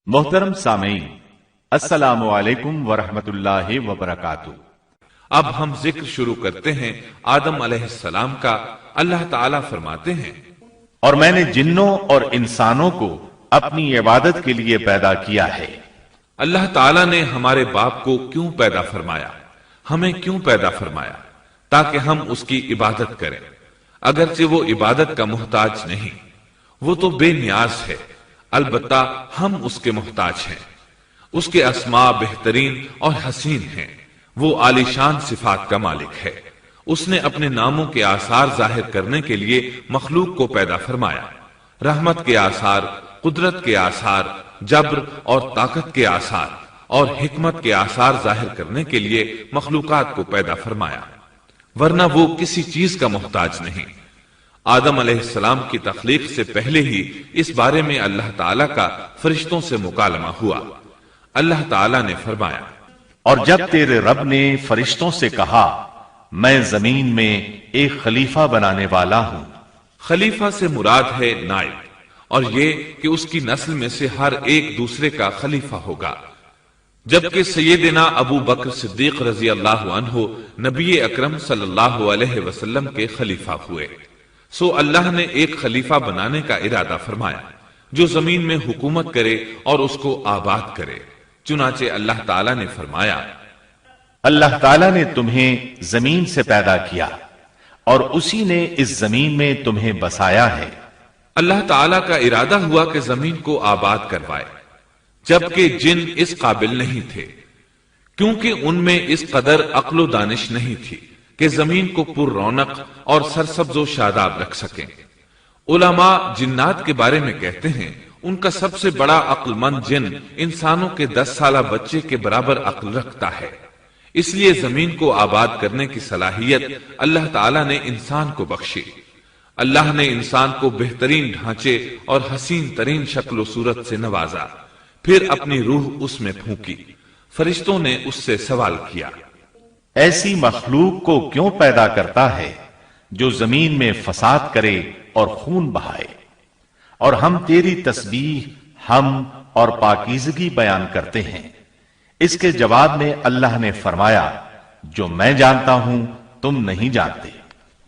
محترم سامعین، السلام علیکم ورحمۃ اللہ وبرکاتہ۔ اب ہم ذکر شروع کرتے ہیں آدم علیہ السلام کا۔ اللہ تعالیٰ فرماتے ہیں، اور میں نے جنوں اور انسانوں کو اپنی عبادت کے لیے پیدا کیا ہے۔ اللہ تعالیٰ نے ہمارے باپ کو کیوں پیدا فرمایا، ہمیں کیوں پیدا فرمایا؟ تاکہ ہم اس کی عبادت کریں، اگرچہ وہ عبادت کا محتاج نہیں، وہ تو بے نیاز ہے، البتہ ہم اس کے محتاج ہیں۔ اس کے اسماء بہترین اور حسین ہیں، وہ عالی شان صفات کا مالک ہے۔ اس نے اپنے ناموں کے آثار ظاہر کرنے کے لیے مخلوق کو پیدا فرمایا۔ رحمت کے آثار، قدرت کے آثار، جبر اور طاقت کے آثار اور حکمت کے آثار ظاہر کرنے کے لیے مخلوقات کو پیدا فرمایا، ورنہ وہ کسی چیز کا محتاج نہیں۔ آدم علیہ السلام کی تخلیق سے پہلے ہی اس بارے میں اللہ تعالیٰ کا فرشتوں سے مکالمہ ہوا۔ اللہ تعالیٰ نے فرمایا، اور جب تیرے رب نے فرشتوں سے کہا، میں زمین میں ایک خلیفہ بنانے والا ہوں۔ خلیفہ سے مراد ہے نائب، اور یہ کہ اس کی نسل میں سے ہر ایک دوسرے کا خلیفہ ہوگا۔ جبکہ سیدنا ابو بکر صدیق رضی اللہ عنہ نبی اکرم صلی اللہ علیہ وسلم کے خلیفہ ہوئے، سو اللہ نے ایک خلیفہ بنانے کا ارادہ فرمایا جو زمین میں حکومت کرے اور اس کو آباد کرے۔ چنانچہ اللہ تعالیٰ نے فرمایا، اللہ تعالیٰ نے تمہیں زمین سے پیدا کیا اور اسی نے اس زمین میں تمہیں بسایا ہے۔ اللہ تعالیٰ کا ارادہ ہوا کہ زمین کو آباد کروائے، جبکہ جن اس قابل نہیں تھے، کیونکہ ان میں اس قدر عقل و دانش نہیں تھی کہ زمین کو پر رونق اور سرسبز و شاداب رکھ سکیں۔ علماء جنات کے بارے میں کہتے ہیں ان کا سب سے بڑا عقل مند جن انسانوں کے 10 سالہ بچے کے برابر عقل رکھتا ہے، اس لیے زمین کو آباد کرنے کی صلاحیت اللہ تعالیٰ نے انسان کو بخشی۔ اللہ نے انسان کو بہترین ڈھانچے اور حسین ترین شکل و صورت سے نوازا، پھر اپنی روح اس میں پھونکی۔ فرشتوں نے اس سے سوال کیا، ایسی مخلوق کو کیوں پیدا کرتا ہے جو زمین میں فساد کرے اور خون بہائے؟ اور ہم تیری تسبیح، حمد اور پاکیزگی بیان کرتے ہیں۔ اس کے جواب میں اللہ نے فرمایا، جو میں جانتا ہوں تم نہیں جانتے۔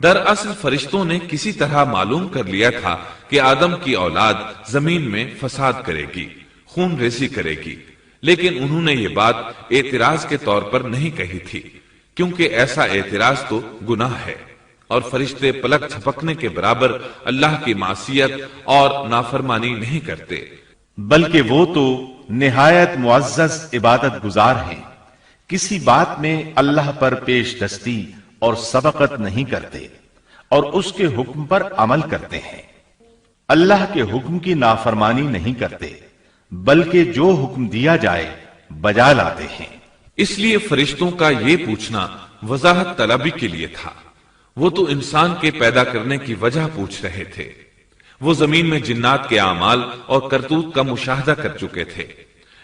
دراصل فرشتوں نے کسی طرح معلوم کر لیا تھا کہ آدم کی اولاد زمین میں فساد کرے گی، خون ریزی کرے گی، لیکن انہوں نے یہ بات اعتراض کے طور پر نہیں کہی تھی، کیونکہ ایسا اعتراض تو گناہ ہے، اور فرشتے پلک جھپکنے کے برابر اللہ کی معصیت اور نافرمانی نہیں کرتے، بلکہ وہ تو نہایت معزز عبادت گزار ہیں، کسی بات میں اللہ پر پیش دستی اور سبقت نہیں کرتے، اور اس کے حکم پر عمل کرتے ہیں۔ اللہ کے حکم کی نافرمانی نہیں کرتے، بلکہ جو حکم دیا جائے بجا لاتے ہیں۔ اس لیے فرشتوں کا یہ پوچھنا وضاحت طلبی کے لیے تھا۔ وہ تو انسان کے پیدا کرنے کی وجہ پوچھ رہے تھے، وہ زمین میں جنات کے اعمال اور کرتوت کا مشاہدہ کر چکے تھے،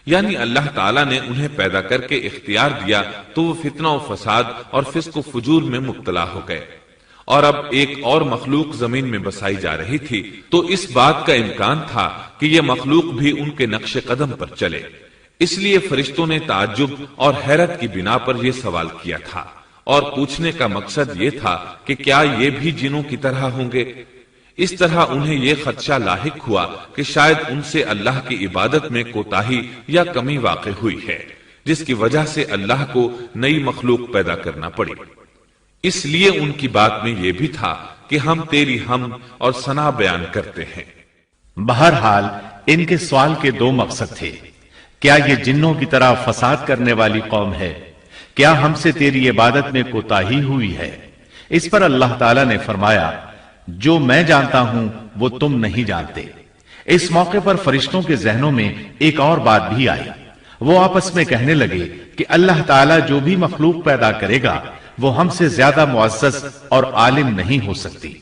یعنی اللہ تعالیٰ نے انہیں پیدا کر کے اختیار دیا تو وہ فتنہ و فساد اور فسق و فجور میں مبتلا ہو گئے، اور اب ایک اور مخلوق زمین میں بسائی جا رہی تھی، تو اس بات کا امکان تھا کہ یہ مخلوق بھی ان کے نقش قدم پر چلے۔ اس لیے فرشتوں نے تعجب اور حیرت کی بنا پر یہ سوال کیا تھا، اور پوچھنے کا مقصد یہ تھا کہ کیا یہ بھی جنوں کی طرح ہوں گے؟ اس طرح انہیں یہ خدشہ لاحق ہوا کہ شاید ان سے اللہ کی عبادت میں کوتاہی یا کمی واقع ہوئی ہے، جس کی وجہ سے اللہ کو نئی مخلوق پیدا کرنا پڑی۔ اس لیے ان کی بات میں یہ بھی تھا کہ ہم تیری حمد اور ثنا بیان کرتے ہیں۔ بہرحال ان کے سوال کے دو مقصد تھے، کیا یہ جنوں کی طرح فساد کرنے والی قوم ہے؟ کیا ہم سے تیری عبادت میں کوتاہی ہوئی ہے؟ اس پر اللہ تعالیٰ نے فرمایا، جو میں جانتا ہوں وہ تم نہیں جانتے۔ اس موقع پر فرشتوں کے ذہنوں میں ایک اور بات بھی آئی، وہ آپس میں کہنے لگے کہ اللہ تعالیٰ جو بھی مخلوق پیدا کرے گا وہ ہم سے زیادہ معزز اور عالم نہیں ہو سکتی۔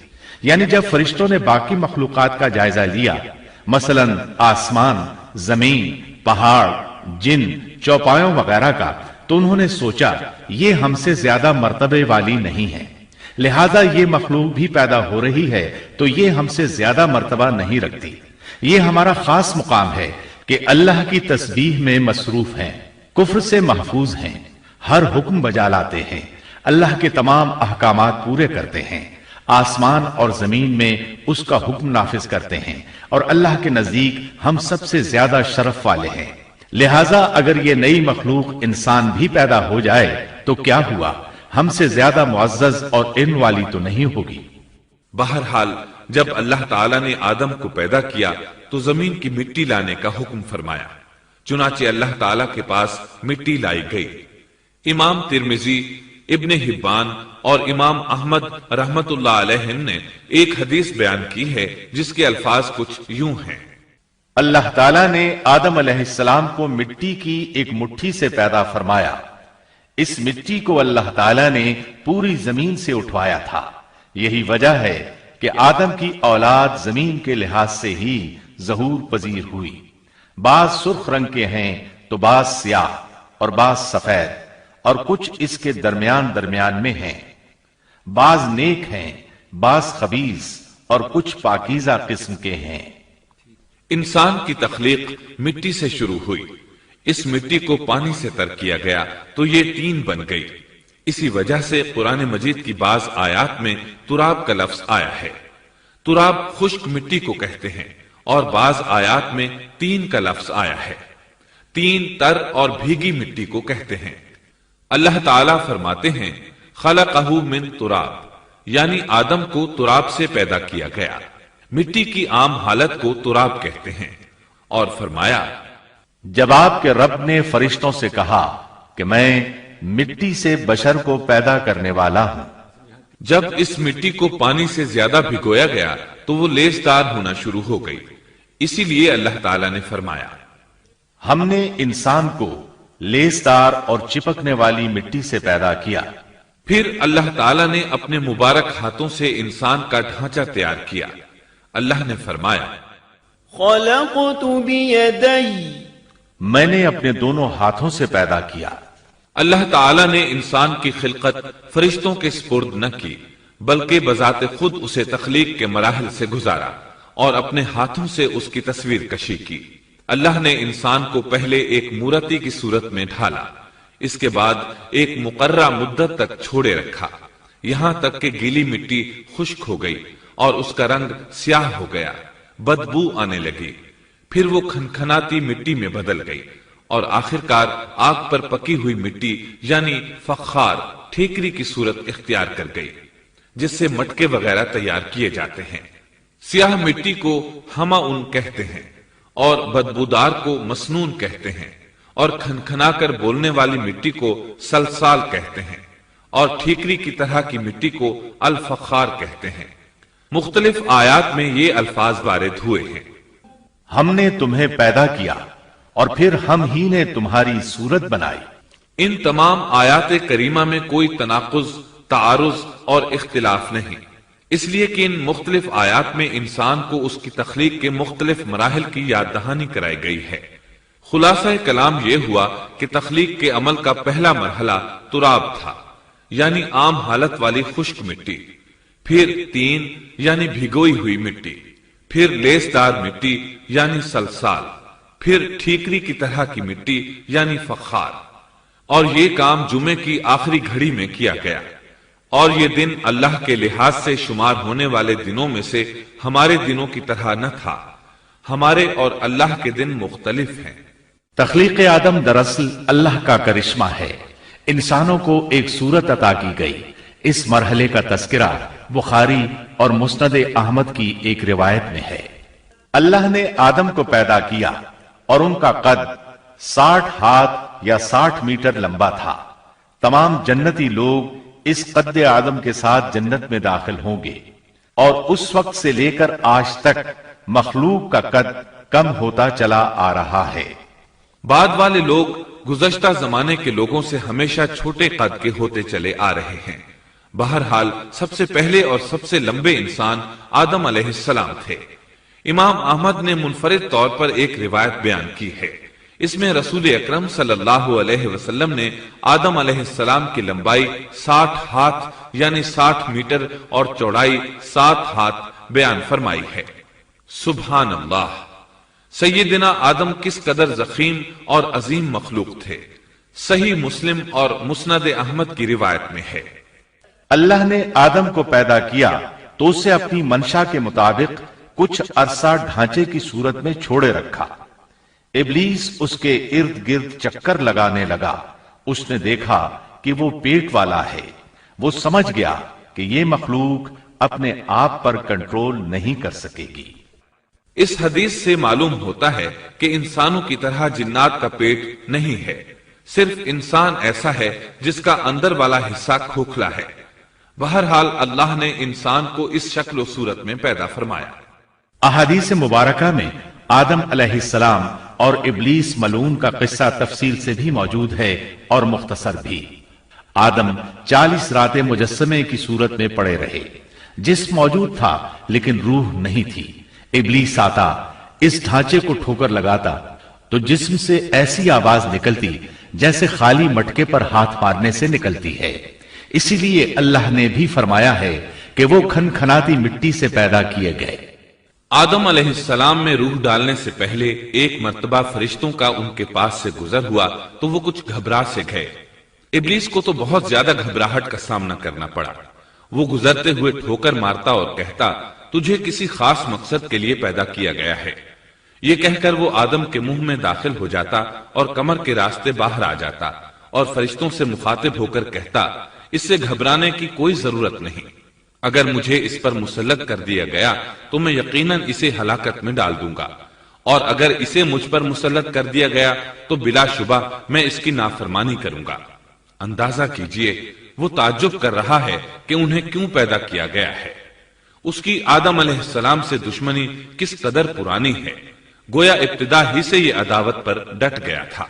یعنی جب فرشتوں نے باقی مخلوقات کا جائزہ لیا، مثلا آسمان، زمین، پہاڑ، جن، چوپایوں وغیرہ کا، تو انہوں نے سوچا یہ ہم سے زیادہ مرتبے والی نہیں ہے، لہذا یہ مخلوق بھی پیدا ہو رہی ہے تو یہ ہم سے زیادہ مرتبہ نہیں رکھتی، یہ ہمارا خاص مقام ہے کہ اللہ کی تسبیح میں مصروف ہیں، کفر سے محفوظ ہیں، ہر حکم بجا لاتے ہیں، اللہ کے تمام احکامات پورے کرتے ہیں، آسمان اور زمین میں اس کا حکم نافذ کرتے ہیں، اور اللہ کے نزدیک ہم سب سے زیادہ شرف والے ہیں۔ لہذا اگر یہ نئی مخلوق انسان بھی پیدا ہو جائے تو کیا ہوا، ہم سے زیادہ معزز اور علم والی تو نہیں ہوگی۔ بہرحال جب اللہ تعالیٰ نے آدم کو پیدا کیا تو زمین کی مٹی لانے کا حکم فرمایا، چنانچہ اللہ تعالیٰ کے پاس مٹی لائی گئی۔ امام ترمذی، ابن حبان اور امام احمد رحمت اللہ علیہ نے ایک حدیث بیان کی ہے جس کے الفاظ کچھ یوں ہیں: اللہ تعالیٰ نے آدم علیہ السلام کو مٹی کی ایک مٹھی سے پیدا فرمایا، اس مٹی کو اللہ تعالیٰ نے پوری زمین سے اٹھوایا تھا، یہی وجہ ہے کہ آدم کی اولاد زمین کے لحاظ سے ہی ظہور پذیر ہوئی، بعض سرخ رنگ کے ہیں تو بعض سیاہ اور بعض سفید اور کچھ اس کے درمیان میں ہیں، بعض نیک ہیں بعض خبیث اور کچھ پاکیزہ قسم کے ہیں۔ انسان کی تخلیق مٹی سے شروع ہوئی، اس مٹی کو پانی سے تر کیا گیا تو یہ تین بن گئی۔ اسی وجہ سے قرآن مجید کی بعض آیات میں تراب کا لفظ آیا ہے۔ تراب خشک مٹی کو کہتے ہیں، اور بعض آیات میں تین کا لفظ آیا ہے۔ تین تر اور بھیگی مٹی کو کہتے ہیں۔ اللہ تعالیٰ فرماتے ہیں خلقہ من تراب، یعنی آدم کو تراب سے پیدا کیا گیا۔ مٹی کی عام حالت کو تراب کہتے ہیں، اور فرمایا جب آپ کے رب نے فرشتوں سے کہا کہ میں مٹی سے بشر کو پیدا کرنے والا ہوں، جب اس مٹی کو پانی سے زیادہ بھگویا گیا تو وہ لیسدار ہونا شروع ہو گئی، اسی لیے اللہ تعالیٰ نے فرمایا ہم نے انسان کو لیسدار اور چپکنے والی مٹی سے پیدا کیا۔ پھر اللہ تعالیٰ نے اپنے مبارک ہاتھوں سے انسان کا ڈھانچہ تیار کیا۔ اللہ نے فرمایا خلقت بیدی، میں نے اپنے دونوں ہاتھوں سے پیدا کیا۔ اللہ تعالیٰ نے انسان کی خلقت فرشتوں کے سپرد نہ کی، بلکہ بذات خود اسے تخلیق کے مراحل سے گزارا اور اپنے ہاتھوں سے اس کی تصویر کشی کی۔ اللہ نے انسان کو پہلے ایک مورتی کی صورت میں ڈھالا، اس کے بعد ایک مقررہ مدت تک چھوڑے رکھا، یہاں تک کہ گیلی مٹی خشک ہو گئی اور اس کا رنگ سیاہ ہو گیا، بدبو آنے لگی، پھر وہ کھنکھناتی مٹی میں بدل گئی اور آخرکار آگ پر پکی ہوئی مٹی یعنی فخار ٹھیکری کی صورت اختیار کر گئی، جس سے مٹکے وغیرہ تیار کیے جاتے ہیں۔ سیاہ مٹی کو ہماؤن کہتے ہیں اور بدبودار کو مسنون کہتے ہیں، اور کھنکھنا کر بولنے والی مٹی کو سلسال کہتے ہیں، اور ٹھیکری کی طرح کی مٹی کو الفخار کہتے ہیں۔ مختلف آیات میں یہ الفاظ وارد ہوئے ہیں۔ ہم نے تمہیں پیدا کیا اور پھر ہم ہی نے تمہاری صورت بنائی۔ ان تمام آیات کریمہ میں کوئی تناقض، تعارض اور اختلاف نہیں، اس لیے کہ ان مختلف آیات میں انسان کو اس کی تخلیق کے مختلف مراحل کی یاد دہانی کرائی گئی ہے۔ خلاصہ کلام یہ ہوا کہ تخلیق کے عمل کا پہلا مرحلہ تراب تھا، یعنی عام حالت والی خشک مٹی، پھر تین یعنی بھگوئی ہوئی مٹی، پھر لیسدار مٹی یعنی سلسال، پھر ٹھیکری کی طرح کی مٹی یعنی فخار، اور یہ کام جمعے کی آخری گھڑی میں کیا گیا، اور یہ دن اللہ کے لحاظ سے شمار ہونے والے دنوں میں سے ہمارے دنوں کی طرح نہ تھا، ہمارے اور اللہ کے دن مختلف ہیں۔ تخلیق آدم دراصل اللہ کا کرشمہ ہے، انسانوں کو ایک صورت عطا کی گئی۔ اس مرحلے کا تذکرہ بخاری اور مسند احمد کی ایک روایت میں ہے۔ اللہ نے آدم کو پیدا کیا اور ان کا قد 60 ہاتھ یا 60 میٹر لمبا تھا۔ تمام جنتی لوگ اس قد آدم کے ساتھ جنت میں داخل ہوں گے، اور اس وقت سے لے کر آج تک مخلوق کا قد کم ہوتا چلا آ رہا ہے۔ بعد والے لوگ گزشتہ زمانے کے لوگوں سے ہمیشہ چھوٹے قد کے ہوتے چلے آ رہے ہیں۔ بہرحال سب سے پہلے اور سب سے لمبے انسان آدم علیہ السلام تھے۔ امام احمد نے منفرد طور پر ایک روایت بیان کی ہے، اس میں رسول اکرم صلی اللہ علیہ وسلم نے آدم علیہ السلام کی لمبائی 60 ہاتھ یعنی 60 میٹر اور چوڑائی 7 ہاتھ بیان فرمائی ہے۔ سبحان اللہ، سیدنا آدم کس قدر ضخیم اور عظیم مخلوق تھے، صحیح مسلم اور مسند احمد کی روایت میں ہے۔ اللہ نے آدم کو پیدا کیا تو اسے اپنی منشا کے مطابق کچھ عرصہ ڈھانچے کی صورت میں چھوڑے رکھا۔ ابلیس اس کے ارد گرد چکر لگانے لگا۔ اس نے دیکھا کہ وہ پیٹ والا ہے۔ وہ سمجھ گیا کہ یہ مخلوق اپنے آپ پر کنٹرول نہیں کر سکے گی۔ اس حدیث سے معلوم ہوتا ہے کہ انسانوں کی طرح جنات کا پیٹ نہیں ہے، صرف انسان ایسا ہے جس کا اندر والا حصہ کھوکھلا ہے۔ بہرحال اللہ نے انسان کو اس شکل و صورت میں پیدا فرمایا۔ احادیث مبارکہ میں آدم علیہ السلام اور ابلیس ملعون کا قصہ تفصیل سے بھی موجود ہے اور مختصر بھی۔ آدم 40 راتیں مجسمے کی صورت میں پڑے رہے، جسم موجود تھا لیکن روح نہیں تھی۔ ابلیس آتا، اس ڈھانچے کو ٹھوکر لگاتا تو جسم سے ایسی آواز نکلتی جیسے خالی مٹکے پر ہاتھ مارنے سے نکلتی ہے۔ اسی لیے اللہ نے بھی فرمایا ہے کہ وہ کھنکھناتی مٹی سے پیدا کیے گئے۔ آدم علیہ السلام میں روح ڈالنے سے پہلے ایک مرتبہ فرشتوں کا ان کے پاس سے گزر ہوا تو وہ کچھ گھبرا سے گئے۔ ابلیس کو تو بہت زیادہ گھبراہٹ کا سامنا کرنا پڑا۔ وہ گزرتے ہوئے ٹھوکر مارتا اور کہتا، تجھے کسی خاص مقصد کے لیے پیدا کیا گیا ہے۔ یہ کہہ کر وہ آدم کے منہ میں داخل ہو جاتا اور کمر کے راستے باہر آ جاتا اور فرشتوں سے مخاطب ہو کر کہتا، اس سے گھبرانے کی کوئی ضرورت نہیں۔ اگر مجھے اس پر مسلط کر دیا گیا تو میں یقیناً اسے ہلاکت میں ڈال دوں گا، اور اگر اسے مجھ پر مسلط کر دیا گیا تو بلا شبہ میں اس کی نافرمانی کروں گا۔ اندازہ کیجئے وہ تعجب کر رہا ہے کہ انہیں کیوں پیدا کیا گیا ہے۔ اس کی آدم علیہ السلام سے دشمنی کس قدر پرانی ہے، گویا ابتدا ہی سے یہ عداوت پر ڈٹ گیا تھا۔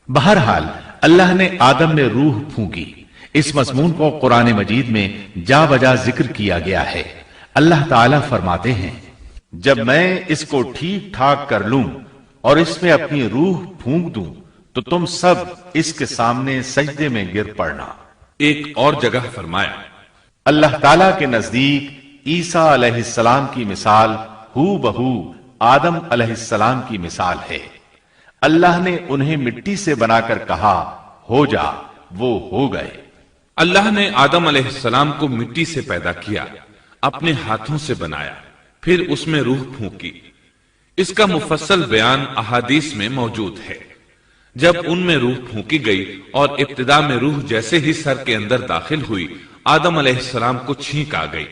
بہرحال اللہ نے آدم میں روح پھونکی۔ اس مضمون کو قرآن مجید میں جا بجا ذکر کیا گیا ہے۔ اللہ تعالیٰ فرماتے ہیں، جب میں اس کو ٹھیک ٹھاک کر لوں اور اس میں اپنی روح پھونک دوں تو تم سب اس کے سامنے سجدے میں گر پڑنا۔ ایک اور جگہ فرمایا، اللہ تعالیٰ کے نزدیک عیسیٰ علیہ السلام کی مثال ہو بہو آدم علیہ السلام کی مثال ہے۔ اللہ نے انہیں مٹی سے بنا کر کہا، ہو جا، وہ ہو گئے۔ اللہ نے آدم علیہ السلام کو مٹی سے پیدا کیا، اپنے ہاتھوں سے بنایا، پھر اس میں روح پھونکی۔ اس کا مفصل بیان احادیث میں موجود ہے۔ جب ان میں روح پھونکی گئی اور ابتدا میں روح جیسے ہی سر کے اندر داخل ہوئی، آدم علیہ السلام کو چھینک آ گئی۔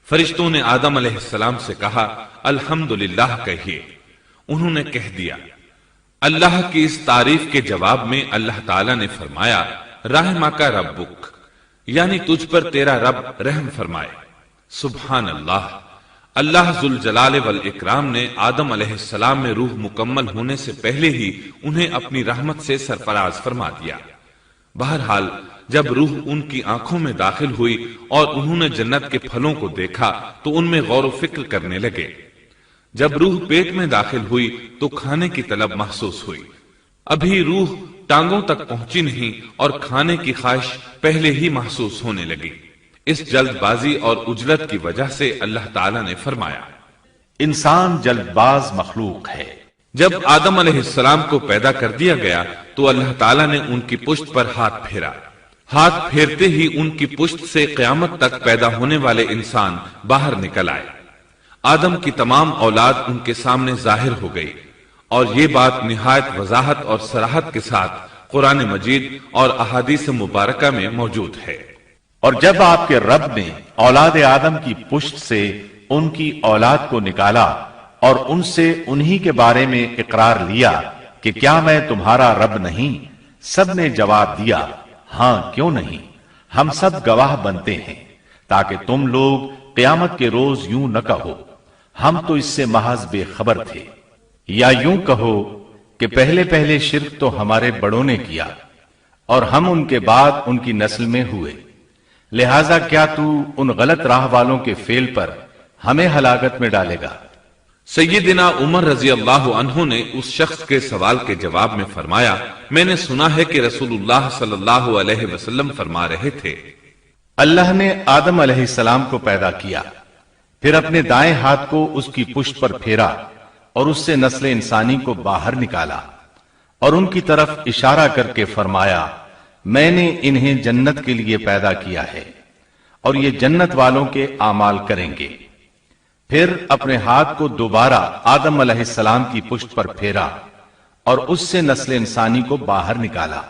فرشتوں نے آدم علیہ السلام سے کہا، الحمدللہ کہیے۔ انہوں نے کہہ دیا۔ اللہ کی اس تعریف کے جواب میں اللہ تعالیٰ نے فرمایا، رحمک ربک، یعنی تجھ پر تیرا رب رحم فرمائے۔ سبحان اللہ، اللہ ذوالجلال والاکرام نے آدم علیہ السلام میں روح مکمل ہونے سے پہلے ہی انہیں اپنی رحمت سے سرفراز فرما دیا۔ بہرحال جب روح ان کی آنکھوں میں داخل ہوئی اور انہوں نے جنت کے پھلوں کو دیکھا تو ان میں غور و فکر کرنے لگے۔ جب روح پیٹ میں داخل ہوئی تو کھانے کی طلب محسوس ہوئی۔ ابھی روح ٹانگوں تک پہنچی نہیں اور کھانے کی خواہش پہلے ہی محسوس ہونے لگی۔ اس جلد بازی اور عجلت کی وجہ سے اللہ تعالیٰ نے فرمایا، انسان جلد باز مخلوق ہے۔ جب آدم علیہ السلام کو پیدا کر دیا گیا تو اللہ تعالیٰ نے ان کی پشت پر ہاتھ پھیرا۔ ہاتھ پھیرتے ہی ان کی پشت سے قیامت تک پیدا ہونے والے انسان باہر نکل آئے۔ آدم کی تمام اولاد ان کے سامنے ظاہر ہو گئی، اور یہ بات نہایت وضاحت اور صراحت کے ساتھ قرآن مجید اور احادیث مبارکہ میں موجود ہے۔ اور جب آپ کے رب نے اولاد آدم کی پشت سے ان کی اولاد کو نکالا اور ان سے انہی کے بارے میں اقرار لیا کہ کیا میں تمہارا رب نہیں، سب نے جواب دیا، ہاں کیوں نہیں، ہم سب گواہ بنتے ہیں، تاکہ تم لوگ قیامت کے روز یوں نہ کہو ہم تو اس سے محض بے خبر تھے، یا یوں کہو کہ پہلے پہلے شرک تو ہمارے بڑوں نے کیا اور ہم ان کے بعد ان کی نسل میں ہوئے، لہذا کیا تو ان غلط راہ والوں کے فعل پر ہمیں ہلاکت میں ڈالے گا۔ سیدنا عمر رضی اللہ عنہ نے اس شخص کے سوال کے جواب میں فرمایا، میں نے سنا ہے کہ رسول اللہ صلی اللہ علیہ وسلم فرما رہے تھے، اللہ نے آدم علیہ السلام کو پیدا کیا، پھر اپنے دائیں ہاتھ کو اس کی پشت پر پھیرا اور اس سے نسل انسانی کو باہر نکالا اور ان کی طرف اشارہ کر کے فرمایا میں نے انہیں جنت کے لیے پیدا کیا ہے اور یہ جنت والوں کے اعمال کریں گے۔ پھر اپنے ہاتھ کو دوبارہ آدم علیہ السلام کی پشت پر پھیرا اور اس سے نسل انسانی کو باہر نکالا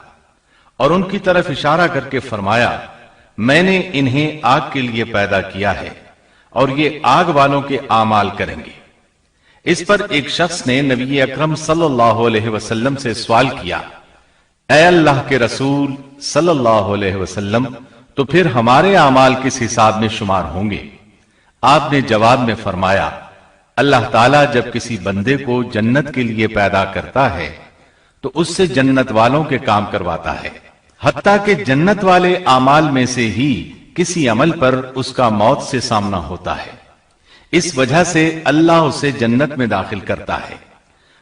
اور ان کی طرف اشارہ کر کے فرمایا میں نے انہیں آگ کے لیے پیدا کیا ہے اور یہ آگ والوں کے اعمال کریں گے۔ اس پر ایک شخص نے نبی اکرم صلی اللہ علیہ وسلم سے سوال کیا اے اللہ کے رسول صلی اللہ علیہ وسلم تو پھر ہمارے اعمال کس حساب میں شمار ہوں گے؟ آپ نے جواب میں فرمایا اللہ تعالیٰ جب کسی بندے کو جنت کے لیے پیدا کرتا ہے تو اس سے جنت والوں کے کام کرواتا ہے، حتیٰ کہ جنت والے اعمال میں سے ہی کسی عمل پر اس کا موت سے سامنا ہوتا ہے، اس وجہ سے اللہ اسے جنت میں داخل کرتا ہے،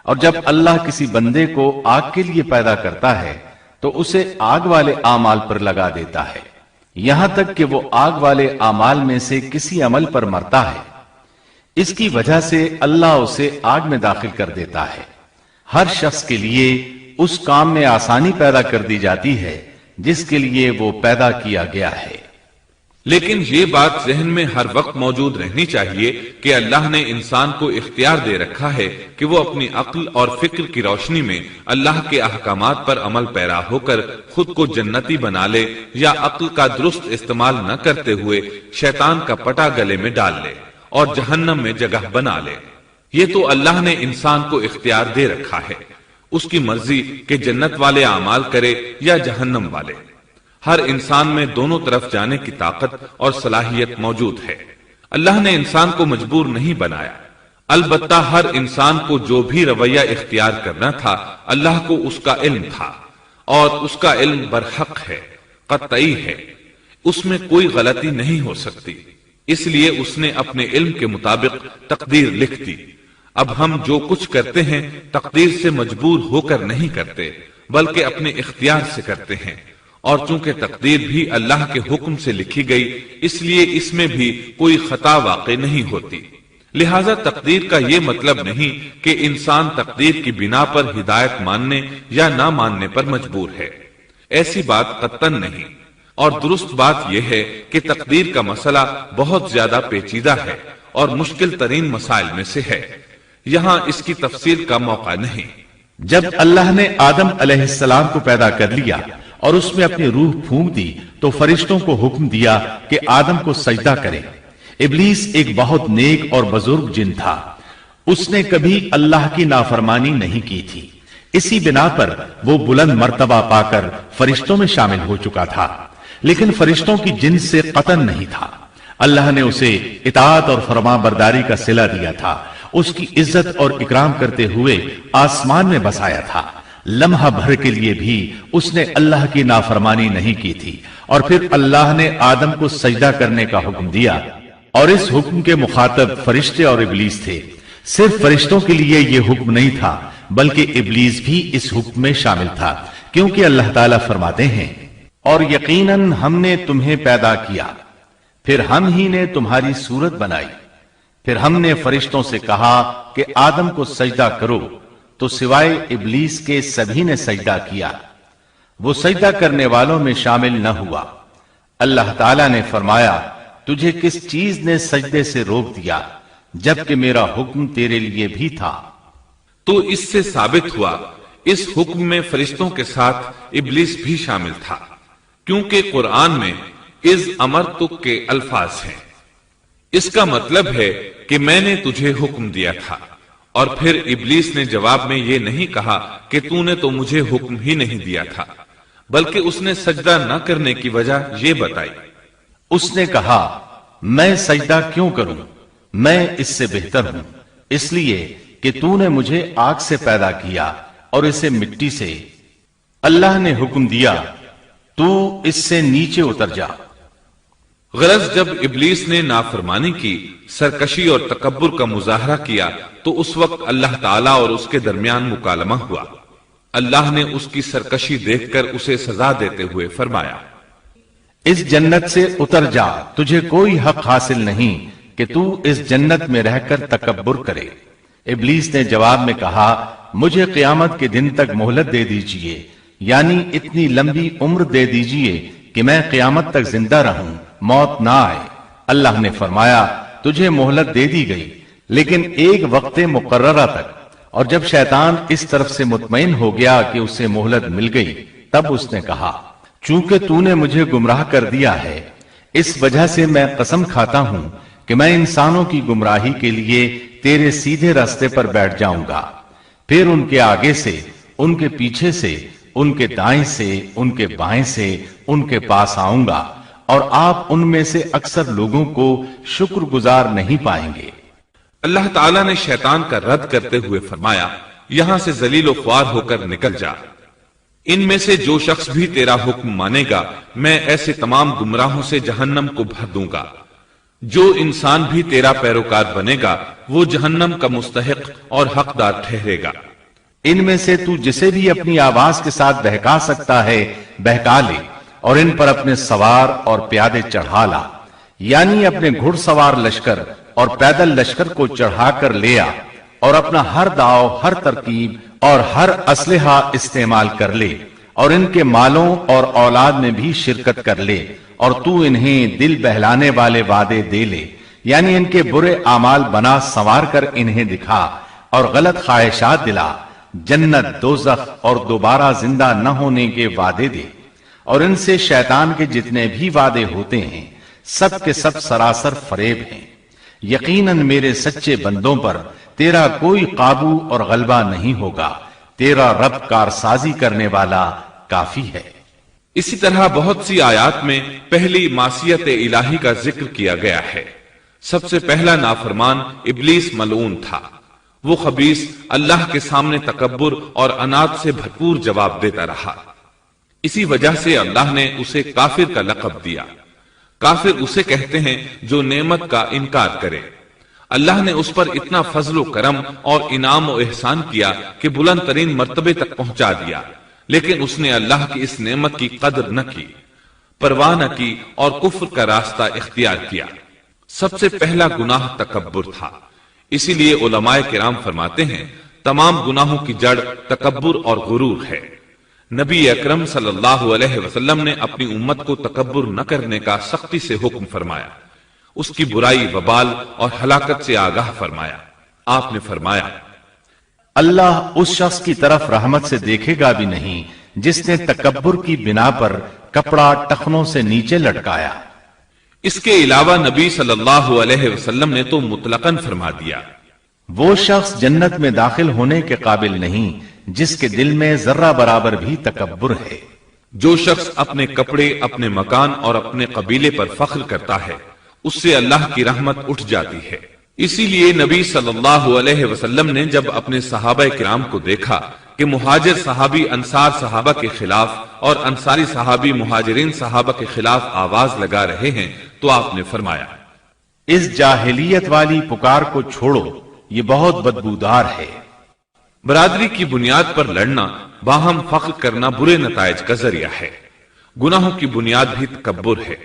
اور جب اللہ کسی بندے کو آگ کے لیے پیدا کرتا ہے تو اسے آگ والے اعمال پر لگا دیتا ہے، یہاں تک کہ وہ آگ والے اعمال میں سے کسی عمل پر مرتا ہے، اس کی وجہ سے اللہ اسے آگ میں داخل کر دیتا ہے۔ ہر شخص کے لیے اس کام میں آسانی پیدا کر دی جاتی ہے جس کے لیے وہ پیدا کیا گیا ہے۔ لیکن یہ بات ذہن میں ہر وقت موجود رہنی چاہیے کہ اللہ نے انسان کو اختیار دے رکھا ہے کہ وہ اپنی عقل اور فکر کی روشنی میں اللہ کے احکامات پر عمل پیرا ہو کر خود کو جنتی بنا لے یا عقل کا درست استعمال نہ کرتے ہوئے شیطان کا پٹا گلے میں ڈال لے اور جہنم میں جگہ بنا لے۔ یہ تو اللہ نے انسان کو اختیار دے رکھا ہے، اس کی مرضی کہ جنت والے اعمال کرے یا جہنم والے۔ ہر انسان میں دونوں طرف جانے کی طاقت اور صلاحیت موجود ہے۔ اللہ نے انسان کو مجبور نہیں بنایا، البتہ ہر انسان کو جو بھی رویہ اختیار کرنا تھا اللہ کو اس کا علم تھا، اور اس کا علم برحق ہے، قطعی ہے، اس میں کوئی غلطی نہیں ہو سکتی، اس لیے اس نے اپنے علم کے مطابق تقدیر لکھ دی۔ اب ہم جو کچھ کرتے ہیں تقدیر سے مجبور ہو کر نہیں کرتے بلکہ اپنے اختیار سے کرتے ہیں، اور چونکہ تقدیر بھی اللہ کے حکم سے لکھی گئی اس لیے اس میں بھی کوئی خطا واقع نہیں ہوتی۔ لہذا تقدیر کا یہ مطلب نہیں کہ انسان تقدیر کی بنا پر ہدایت ماننے یا نہ ماننے پر مجبور ہے، ایسی بات قطعاً نہیں۔ اور درست بات یہ ہے کہ تقدیر کا مسئلہ بہت زیادہ پیچیدہ ہے اور مشکل ترین مسائل میں سے ہے، یہاں اس کی تفصیل کا موقع نہیں۔ جب اللہ نے آدم علیہ السلام کو پیدا کر لیا اور اس میں اپنی روح پھونک دی تو فرشتوں کو حکم دیا کہ آدم کو سجدہ کرے۔ ابلیس ایک بہت نیک اور بزرگ جن تھا، اس نے کبھی اللہ کی نافرمانی نہیں کی تھی، اسی بنا پر وہ بلند مرتبہ پا کر فرشتوں میں شامل ہو چکا تھا، لیکن فرشتوں کی جن سے قطن نہیں تھا۔ اللہ نے اسے اطاعت اور فرما برداری کا صلہ دیا تھا، اس کی عزت اور اکرام کرتے ہوئے آسمان میں بسایا تھا، لمحہ بھر کے لیے بھی اس نے اللہ کی نافرمانی نہیں کی تھی، اور پھر اللہ نے آدم کو سجدہ کرنے کا حکم دیا، اور اس حکم کے مخاطب فرشتے اور ابلیس تھے۔ صرف فرشتوں کے لیے یہ حکم نہیں تھا بلکہ ابلیس بھی اس حکم میں شامل تھا، کیونکہ اللہ تعالیٰ فرماتے ہیں اور یقیناً ہم نے تمہیں پیدا کیا، پھر ہم ہی نے تمہاری صورت بنائی، پھر ہم نے فرشتوں سے کہا کہ آدم کو سجدہ کرو، تو سوائے ابلیس کے سبھی نے سجدہ کیا، وہ سجدہ کرنے والوں میں شامل نہ ہوا۔ اللہ تعالیٰ نے فرمایا تجھے کس چیز نے سجدے سے روک دیا جبکہ میرا حکم تیرے لیے بھی تھا؟ تو اس سے ثابت ہوا اس حکم میں فرشتوں کے ساتھ ابلیس بھی شامل تھا، کیونکہ قرآن میں اذ امرتک کے الفاظ ہیں۔ اس کا مطلب ہے کہ میں نے تجھے حکم دیا تھا، اور پھر ابلیس نے جواب میں یہ نہیں کہا کہ تو نے تو مجھے حکم ہی نہیں دیا تھا، بلکہ اس نے سجدہ نہ کرنے کی وجہ یہ بتائی۔ اس نے کہا میں سجدہ کیوں کروں، میں اس سے بہتر ہوں، اس لیے کہ تو نے مجھے آگ سے پیدا کیا اور اسے مٹی سے۔ اللہ نے حکم دیا تو اس سے نیچے اتر جا۔ غرض جب ابلیس نے نافرمانی کی، سرکشی اور تکبر کا مظاہرہ کیا تو اس وقت اللہ تعالیٰ اور اس کے درمیان مکالمہ ہوا۔ اللہ نے اس کی سرکشی دیکھ کر اسے سزا دیتے ہوئے فرمایا اس جنت سے اتر جا، تجھے کوئی حق حاصل نہیں کہ تو اس جنت میں رہ کر تکبر کرے، ابلیس نے جواب میں کہا مجھے قیامت کے دن تک مہلت دے دیجئے، یعنی اتنی لمبی عمر دے دیجئے کہ میں قیامت تک زندہ رہوں، موت نہ آئے۔ اللہ نے فرمایا تجھے مہلت دے دی گئی، لیکن ایک وقت مقررہ تک۔ اور جب شیطان اس طرف سے مطمئن ہو گیا کہ اسے مہلت مل گئی، تب اس نے کہا چونکہ تو نے مجھے گمراہ کر دیا ہے، اس وجہ سے میں قسم کھاتا ہوں کہ میں انسانوں کی گمراہی کے لیے تیرے سیدھے راستے پر بیٹھ جاؤں گا، پھر ان کے آگے سے، ان کے پیچھے سے، ان کے دائیں سے، ان کے بائیں سے، ان کے پاس آؤں گا، اور آپ ان میں سے اکثر لوگوں کو شکر گزار نہیں پائیں گے۔ اللہ تعالیٰ نے شیطان کا رد کرتے ہوئے فرمایا یہاں سے ذلیل و خوار ہو کر نکل جا، ان میں سے جو شخص بھی تیرا حکم مانے گا میں ایسے تمام گمراہوں سے جہنم کو بھر دوں گا، جو انسان بھی تیرا پیروکار بنے گا وہ جہنم کا مستحق اور حقدار ٹھہرے گا۔ ان میں سے تو جسے بھی اپنی آواز کے ساتھ بہکا سکتا ہے بہکا لے، اور ان پر اپنے سوار اور پیادے چڑھا لا، یعنی اپنے گھڑ سوار لشکر اور پیدل لشکر کو چڑھا کر لے آ، اور اپنا ہر داؤ، ہر ترکیب اور ہر اسلحہ استعمال کر لے، اور ان کے مالوں اور اولاد میں بھی شرکت کر لے، اور تو انہیں دل بہلانے والے وعدے دے لے، یعنی ان کے برے اعمال بنا سنوار کر انہیں دکھا، اور غلط خواہشات دلا، جنت، دوزخ اور دوبارہ زندہ نہ ہونے کے وعدے دے، اور ان سے شیطان کے جتنے بھی وعدے ہوتے ہیں سب کے سب سراسر فریب ہیں۔ یقیناً میرے سچے بندوں پر تیرا کوئی قابو اور غلبہ نہیں ہوگا، تیرا رب کارسازی کرنے والا کافی ہے۔ اسی طرح بہت سی آیات میں پہلی معصیت الہی کا ذکر کیا گیا ہے۔ سب سے پہلا نافرمان ابلیس ملعون تھا، وہ خبیث اللہ کے سامنے تکبر اور عناد سے بھرپور جواب دیتا رہا، اسی وجہ سے اللہ نے اسے کافر کا لقب دیا۔ کافر اسے کہتے ہیں جو نعمت کا انکار کرے۔ اللہ نے اس پر اتنا فضل و کرم اور انعام و احسان کیا کہ بلند ترین مرتبے تک پہنچا دیا، لیکن اس نے اللہ کی اس نعمت کی قدر نہ کی، پرواہ نہ کی اور کفر کا راستہ اختیار کیا۔ سب سے پہلا گناہ تکبر تھا، اسی لیے علماء کرام فرماتے ہیں تمام گناہوں کی جڑ تکبر اور غرور ہے۔ نبی اکرم صلی اللہ علیہ وسلم نے اپنی امت کو تکبر نہ کرنے کا سختی سے حکم فرمایا، اس کی برائی، وبال اور ہلاکت سے آگاہ فرمایا۔ آپ نے فرمایا اللہ اس شخص کی طرف رحمت سے دیکھے گا بھی نہیں جس نے تکبر کی بنا پر کپڑا ٹخنوں سے نیچے لٹکایا۔ اس کے علاوہ نبی صلی اللہ علیہ وسلم نے تو مطلقاً فرما دیا وہ شخص جنت میں داخل ہونے کے قابل نہیں جس کے دل میں ذرہ برابر بھی تکبر ہے۔ جو شخص اپنے کپڑے، اپنے مکان اور اپنے قبیلے پر فخر کرتا ہے اس سے اللہ کی رحمت اٹھ جاتی ہے۔ اسی لیے نبی صلی اللہ علیہ وسلم نے جب اپنے صحابہ کرام کو دیکھا کہ مہاجر صحابی انصار صحابہ کے خلاف اور انصاری صحابی مہاجرین صحابہ کے خلاف آواز لگا رہے ہیں تو آپ نے فرمایا اس جاہلیت والی پکار کو چھوڑو، یہ بہت بدبودار ہے۔ برادری کی بنیاد پر لڑنا، باہم فخر کرنا برے نتائج کا ذریعہ ہے۔ گناہوں کی بنیاد بھی تکبر ہے،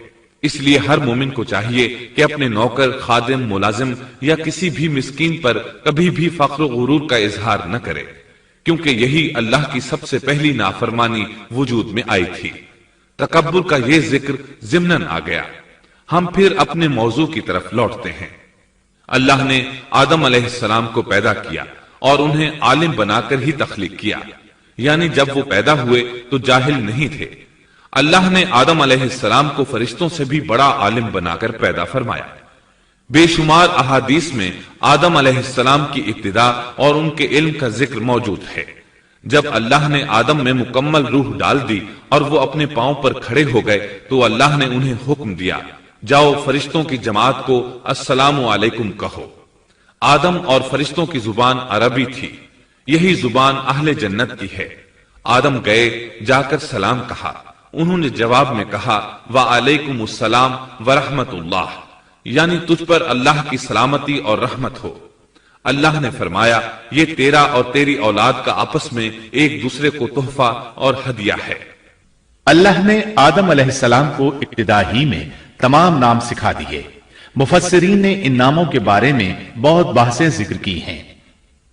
اس لیے ہر مومن کو چاہیے کہ اپنے نوکر، خادم، ملازم یا کسی بھی مسکین پر کبھی بھی فخر و غرور کا اظہار نہ کرے، کیونکہ یہی اللہ کی سب سے پہلی نافرمانی وجود میں آئی تھی۔ تکبر کا یہ ذکر ضمناً آ گیا۔ ہم پھر اپنے موضوع کی طرف لوٹتے ہیں۔ اللہ نے آدم علیہ السلام کو پیدا کیا اور انہیں عالم بنا کر ہی تخلیق کیا، یعنی جب وہ پیدا ہوئے تو جاہل نہیں تھے۔ اللہ نے آدم علیہ السلام کو فرشتوں سے بھی بڑا عالم بنا کر پیدا فرمایا۔ بے شمار احادیث میں آدم علیہ السلام کی ابتدا اور ان کے علم کا ذکر موجود ہے۔ جب اللہ نے آدم میں مکمل روح ڈال دی اور وہ اپنے پاؤں پر کھڑے ہو گئے تو اللہ نے انہیں حکم دیا جاؤ فرشتوں کی جماعت کو السلام علیکم کہو۔ آدم اور فرشتوں کی زبان عربی تھی، یہی زبان اہل جنت کی ہے۔ آدم گئے، جا کر سلام کہا، انہوں نے جواب میں کہا وعلیکم السلام ورحمت اللہ، یعنی تجھ پر اللہ کی سلامتی اور رحمت ہو۔ اللہ نے فرمایا یہ تیرا اور تیری اولاد کا آپس میں ایک دوسرے کو تحفہ اور ہدیہ ہے۔ اللہ نے آدم علیہ السلام کو ابتدا ہی میں تمام نام سکھا دیے۔ مفسرین نے ان ناموں کے بارے میں بہت بحثیں ذکر کی ہیں۔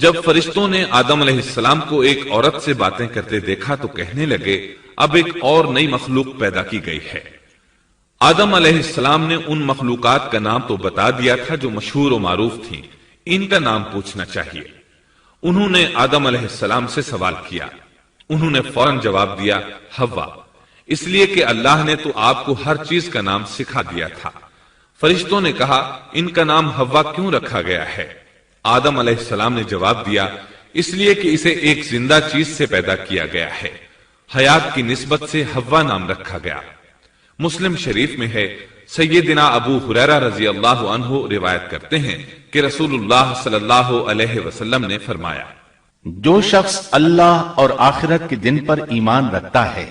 جب فرشتوں نے آدم علیہ السلام کو ایک عورت سے باتیں کرتے دیکھا تو کہنے لگے اب ایک اور نئی مخلوق پیدا کی گئی ہے۔ آدم علیہ السلام نے ان مخلوقات کا نام تو بتا دیا تھا جو مشہور و معروف تھیں، ان کا نام پوچھنا چاہیے۔ انہوں نے آدم علیہ السلام سے سوال کیا، انہوں نے فوراً جواب دیا حوا، اس لیے کہ اللہ نے تو آپ کو ہر چیز کا نام سکھا دیا تھا۔ فرشتوں نے کہا ان کا نام حوا کیوں رکھا گیا ہے؟ آدم علیہ السلام نے جواب دیا اس لیے کہ اسے ایک زندہ چیز سے پیدا کیا گیا ہے، حیات کی نسبت سے حوا نام رکھا گیا۔ مسلم شریف میں ہے، سیدنا ابو ہریرہ رضی اللہ عنہ روایت کرتے ہیں کہ رسول اللہ صلی اللہ علیہ وسلم نے فرمایا، جو شخص اللہ اور آخرت کے دن پر ایمان رکھتا ہے،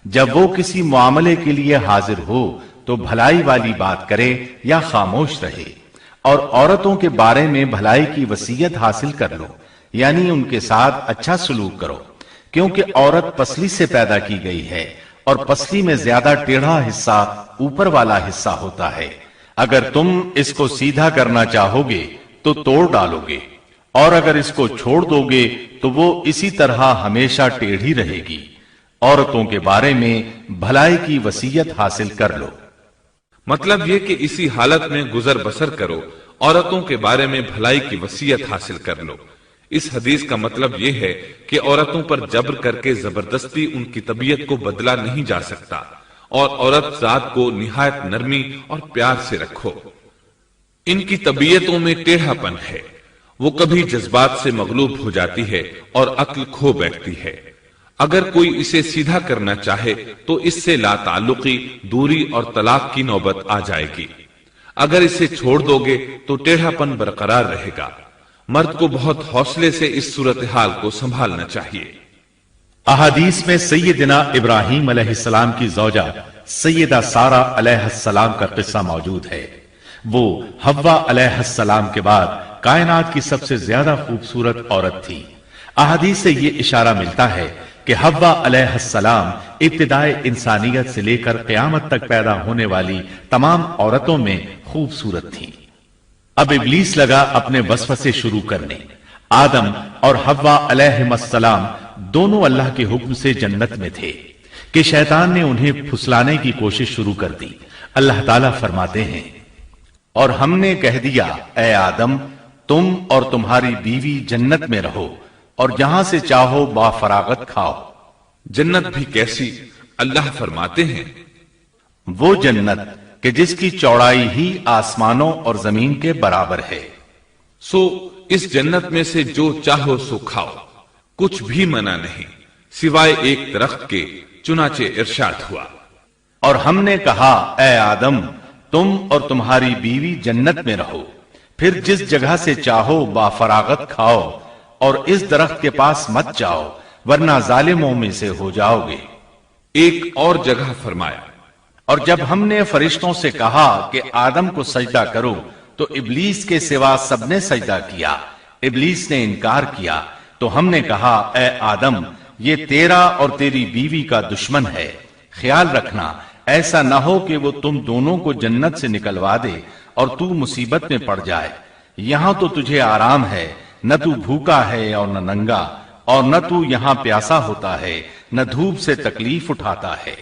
جب وہ کسی معاملے کے لیے حاضر ہو تو بھلائی والی بات کرے یا خاموش رہے، اور عورتوں کے بارے میں بھلائی کی وصیت حاصل کر لو، یعنی ان کے ساتھ اچھا سلوک کرو، کیونکہ عورت پسلی سے پیدا کی گئی ہے اور پسلی میں زیادہ ٹیڑھا حصہ اوپر والا حصہ ہوتا ہے۔ اگر تم اس کو سیدھا کرنا چاہو گے تو توڑ ڈالو گے، اور اگر اس کو چھوڑ دو گے تو وہ اسی طرح ہمیشہ ٹیڑھی رہے گی۔ عورتوں کے بارے میں بھلائی کی وصیت حاصل کر لو۔ مطلب یہ کہ اسی حالت میں گزر بسر کرو، عورتوں کے بارے میں بھلائی کی وصیت حاصل کر لو۔ اس حدیث کا مطلب یہ ہے کہ عورتوں پر جبر کر کے زبردستی ان کی طبیعت کو بدلا نہیں جا سکتا، اور عورت ذات کو نہایت نرمی اور پیار سے رکھو۔ ان کی طبیعتوں میں ٹیڑھا پن ہے، وہ کبھی جذبات سے مغلوب ہو جاتی ہے اور عقل کھو بیٹھتی ہے۔ اگر کوئی اسے سیدھا کرنا چاہے تو اس سے لا تعلقی، دوری اور طلاق کی نوبت آ جائے گی۔ اگر اسے چھوڑ دو گے تو ٹیڑھا پن برقرار رہے گا۔ مرد کو بہت حوصلے سے اس صورتحال کو سنبھالنا چاہیے۔ احادیث میں سیدنا ابراہیم علیہ السلام کی زوجہ سیدہ سارہ علیہ السلام کا قصہ موجود ہے۔ وہ حوا علیہ السلام کے بعد کائنات کی سب سے زیادہ خوبصورت عورت تھی۔ احادیث سے یہ اشارہ ملتا ہے کہ حوا علیہ السلام ابتدائے انسانیت سے لے کر قیامت تک پیدا ہونے والی تمام عورتوں میں خوبصورت تھیں۔ اب ابلیس لگا اپنے وسوسے شروع کرنے۔ آدم اور حوا علیہ السلام دونوں اللہ کے حکم سے جنت میں تھے کہ شیطان نے انہیں پھسلانے کی کوشش شروع کر دی۔ اللہ تعالیٰ فرماتے ہیں، اور ہم نے کہہ دیا اے آدم تم اور تمہاری بیوی جنت میں رہو اور جہاں سے چاہو با فراغت کھاؤ۔ جنت بھی کیسی؟ اللہ فرماتے ہیں، وہ جنت کہ جس کی چوڑائی ہی آسمانوں اور زمین کے برابر ہے۔ سو اس جنت میں سے جو چاہو سو کھاؤ، کچھ بھی منع نہیں سوائے ایک درخت کے، چنانچہ ارشاد ہوا، اور ہم نے کہا اے آدم تم اور تمہاری بیوی جنت میں رہو، پھر جس جگہ سے چاہو با فراغت کھاؤ، اور اس درخت کے پاس مت جاؤ ورنہ ظالموں میں سے ہو جاؤ گے۔ ایک اور جگہ فرمایا، اور جب ہم نے فرشتوں سے کہا کہ آدم کو سجدہ کرو تو ابلیس کے سوا سب نے سجدہ کیا۔ ابلیس نے انکار کیا تو ہم نے کہا اے آدم یہ تیرا اور تیری بیوی کا دشمن ہے، خیال رکھنا ایسا نہ ہو کہ وہ تم دونوں کو جنت سے نکلوا دے اور تو مصیبت میں پڑ جائے۔ یہاں تو تجھے آرام ہے، نہ تو بھوکا ہے اور نہ ننگا، اور نہ تو یہاں پیاسا ہوتا ہے، نہ دھوپ سے تکلیف اٹھاتا ہے۔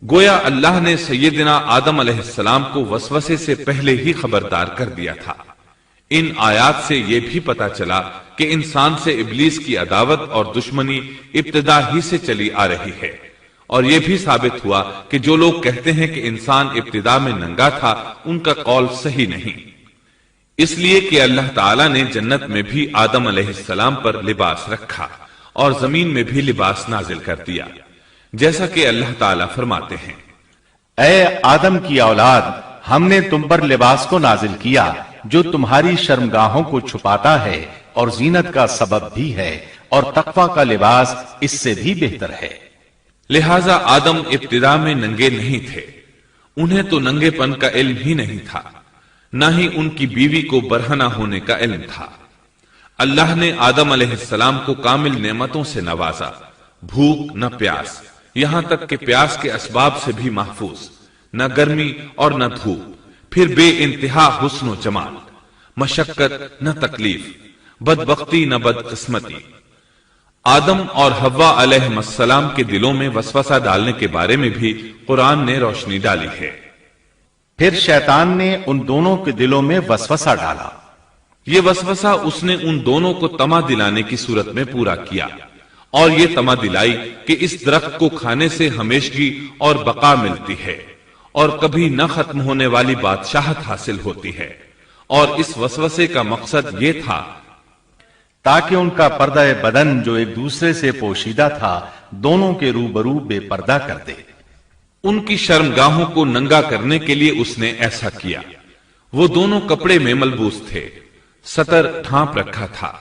گویا اللہ نے سیدنا آدم علیہ السلام کو وسوسے سے پہلے ہی خبردار کر دیا تھا۔ ان آیات سے یہ بھی پتا چلا کہ انسان سے ابلیس کی عداوت اور دشمنی ابتدا ہی سے چلی آ رہی ہے، اور یہ بھی ثابت ہوا کہ جو لوگ کہتے ہیں کہ انسان ابتدا میں ننگا تھا ان کا قول صحیح نہیں، اس لیے کہ اللہ تعالیٰ نے جنت میں بھی آدم علیہ السلام پر لباس رکھا اور زمین میں بھی لباس نازل کر دیا، جیسا کہ اللہ تعالیٰ فرماتے ہیں، اے آدم کی اولاد ہم نے تم پر لباس کو نازل کیا جو تمہاری شرمگاہوں کو چھپاتا ہے اور زینت کا سبب بھی ہے، اور تقوی کا لباس اس سے بھی بہتر ہے۔ لہذا آدم ابتدا میں ننگے نہیں تھے، انہیں تو ننگے پن کا علم ہی نہیں تھا، نہ ہی ان کی بیوی کو برہنہ ہونے کا علم تھا۔ اللہ نے آدم علیہ السلام کو کامل نعمتوں سے نوازا، بھوک نہ پیاس، یہاں تک کہ پیاس کے اسباب سے بھی محفوظ، نہ گرمی اور نہ دھوپ، پھر بے انتہا حسن و جمال، مشقت نہ تکلیف، بدبختی نہ بدقسمتی۔ آدم اور حوا علیہ السلام کے دلوں میں وسوسہ ڈالنے کے بارے میں بھی قرآن نے روشنی ڈالی ہے۔ پھر شیطان نے ان دونوں کے دلوں میں وسوسہ ڈالا۔ یہ وسوسہ اس نے ان دونوں کو طمع دلانے کی صورت میں پورا کیا، اور یہ طمع دلائی کہ اس درخت کو کھانے سے ہمیشگی اور بقا ملتی ہے اور کبھی نہ ختم ہونے والی بادشاہت حاصل ہوتی ہے، اور اس وسوسے کا مقصد یہ تھا تاکہ ان کا پردہ بدن جو ایک دوسرے سے پوشیدہ تھا دونوں کے روبرو بے پردہ کر دے۔ ان کی شرمگاہوں کو ننگا کرنے کے لیے اس نے ایسا کیا۔ وہ دونوں کپڑے میں ملبوس تھے، ستر ڈھانپ رکھا تھا۔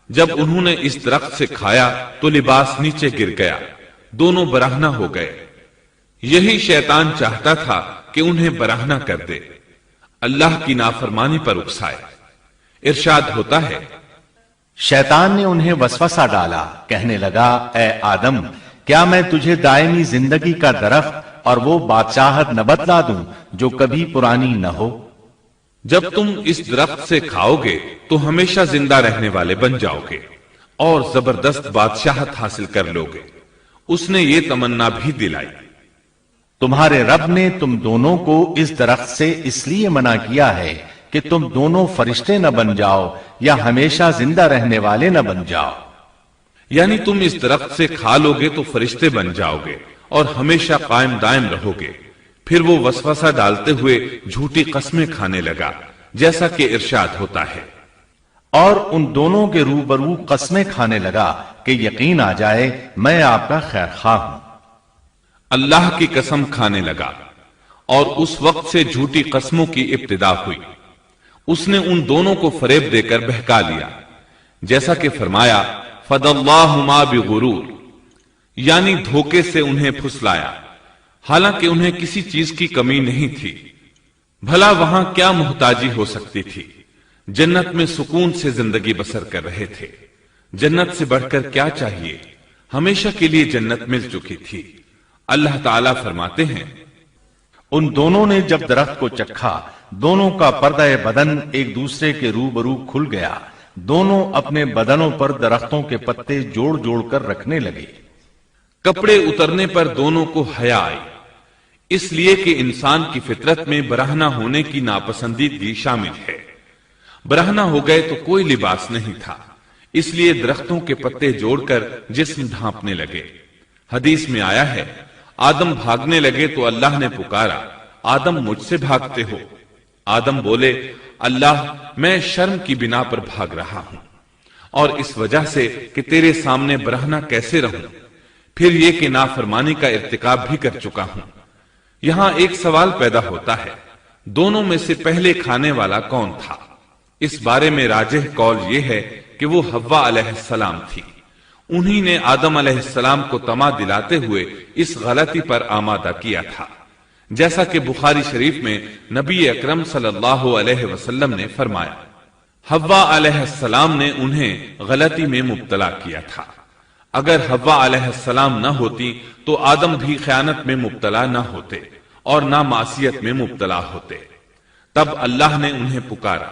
جب انہوں نے اس درخت سے کھایا تو لباس نیچے گر گیا، دونوں برہنہ ہو گئے۔ یہی شیطان چاہتا تھا کہ انہیں برہنہ کر دے، اللہ کی نافرمانی پر اکسائے۔ ارشاد ہوتا ہے، شیطان نے انہیں وسوسہ ڈالا، کہنے لگا اے آدم کیا میں تجھے دائمی زندگی کا درخت اور وہ بادشاہت نہ بتلا دوں جو کبھی پرانی نہ ہو؟ جب تم اس درخت سے کھاؤ گے تو ہمیشہ زندہ رہنے والے بن جاؤ گے اور زبردست بادشاہت حاصل کر لو گے۔ اس نے یہ تمنا بھی دلائی۔ تمہارے رب نے تم دونوں کو اس درخت سے اس لیے منع کیا ہے کہ تم دونوں فرشتے نہ بن جاؤ یا ہمیشہ زندہ رہنے والے نہ بن جاؤ۔ یعنی تم اس درخت سے کھا لو گے تو فرشتے بن جاؤ گے اور ہمیشہ قائم دائم رہو گے۔ پھر وہ وسوسہ ڈالتے ہوئے جھوٹی قسمیں کھانے لگا، جیسا کہ ارشاد ہوتا ہے، اور ان دونوں کے روبرو قسمیں کھانے لگا کہ یقین آ جائے میں آپ کا خیر خواہ ہوں۔ اللہ کی قسم کھانے لگا، اور اس وقت سے جھوٹی قسموں کی ابتدا ہوئی۔ اس نے ان دونوں کو فریب دے کر بہکا لیا، جیسا کہ فرمایا فَدَلَّاهُمَا بِغُرُورٍ، یعنی دھوکے سے انہیں پھسلایا، حالانکہ انہیں کسی چیز کی کمی نہیں تھی۔ بھلا وہاں کیا محتاجی ہو سکتی تھی؟ جنت میں سکون سے زندگی بسر کر رہے تھے۔ جنت سے بڑھ کر کیا چاہیے؟ ہمیشہ کے لیے جنت مل چکی تھی۔ اللہ تعالیٰ فرماتے ہیں، ان دونوں نے جب درخت کو چکھا دونوں کا پردہ بدن ایک دوسرے کے روبرو کھل گیا، دونوں اپنے بدنوں پر درختوں کے پتے جوڑ جوڑ کر رکھنے لگے۔ کپڑے اترنے پر دونوں کو حیا آئی، اس لیے کہ انسان کی فطرت میں برہنہ ہونے کی ناپسندیدگی شامل ہے۔ برہنہ ہو گئے تو کوئی لباس نہیں تھا، اس لیے درختوں کے پتے جوڑ کر جسم ڈھانپنے لگے۔ حدیث میں آیا ہے، آدم بھاگنے لگے تو اللہ نے پکارا، آدم مجھ سے بھاگتے ہو؟ آدم بولے، اللہ میں شرم کی بنا پر بھاگ رہا ہوں، اور اس وجہ سے کہ تیرے سامنے برہنہ کیسے رہوں، پھر یہ کہ نافرمانی کا ارتکاب بھی کر چکا ہوں۔ یہاں ایک سوال پیدا ہوتا ہے، دونوں میں سے پہلے کھانے والا کون تھا؟ اس بارے میں راجح قول یہ ہے کہ وہ حوا علیہ السلام تھی۔ انہی نے آدم علیہ السلام کو طمع دلاتے ہوئے اس غلطی پر آمادہ کیا تھا، جیسا کہ بخاری شریف میں نبی اکرم صلی اللہ علیہ وسلم نے فرمایا، حوا علیہ السلام نے انہیں غلطی میں مبتلا کیا تھا۔ اگر حوا علیہ السلام نہ ہوتی تو آدم بھی خیانت میں مبتلا نہ ہوتے اور نہ معصیت میں مبتلا ہوتے۔ تب اللہ نے انہیں پکارا،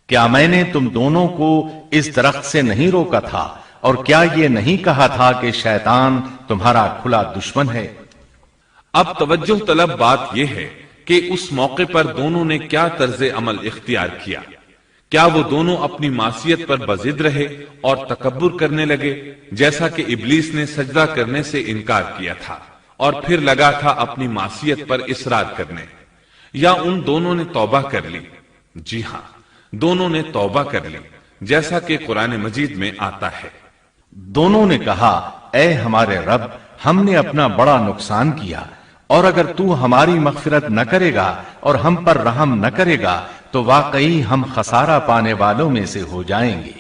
کیا میں نے تم دونوں کو اس درخت سے نہیں روکا تھا، اور کیا یہ نہیں کہا تھا کہ شیطان تمہارا کھلا دشمن ہے؟ اب توجہ طلب بات یہ ہے کہ اس موقع پر دونوں نے کیا طرز عمل اختیار کیا۔ کیا وہ دونوں اپنی معصیت پر بضد رہے اور تکبر کرنے لگے، جیسا کہ ابلیس نے سجدہ کرنے سے انکار کیا تھا اور پھر لگا تھا اپنی معصیت پر اصرار کرنے، یا ان دونوں نے توبہ کر لی؟ جی ہاں، دونوں نے توبہ کر لی، جیسا کہ قرآن مجید میں آتا ہے، دونوں نے کہا اے ہمارے رب، ہم نے اپنا بڑا نقصان کیا، اور اگر تو ہماری مغفرت نہ کرے گا اور ہم پر رحم نہ کرے گا تو واقعی ہم خسارہ پانے والوں میں سے ہو جائیں گے۔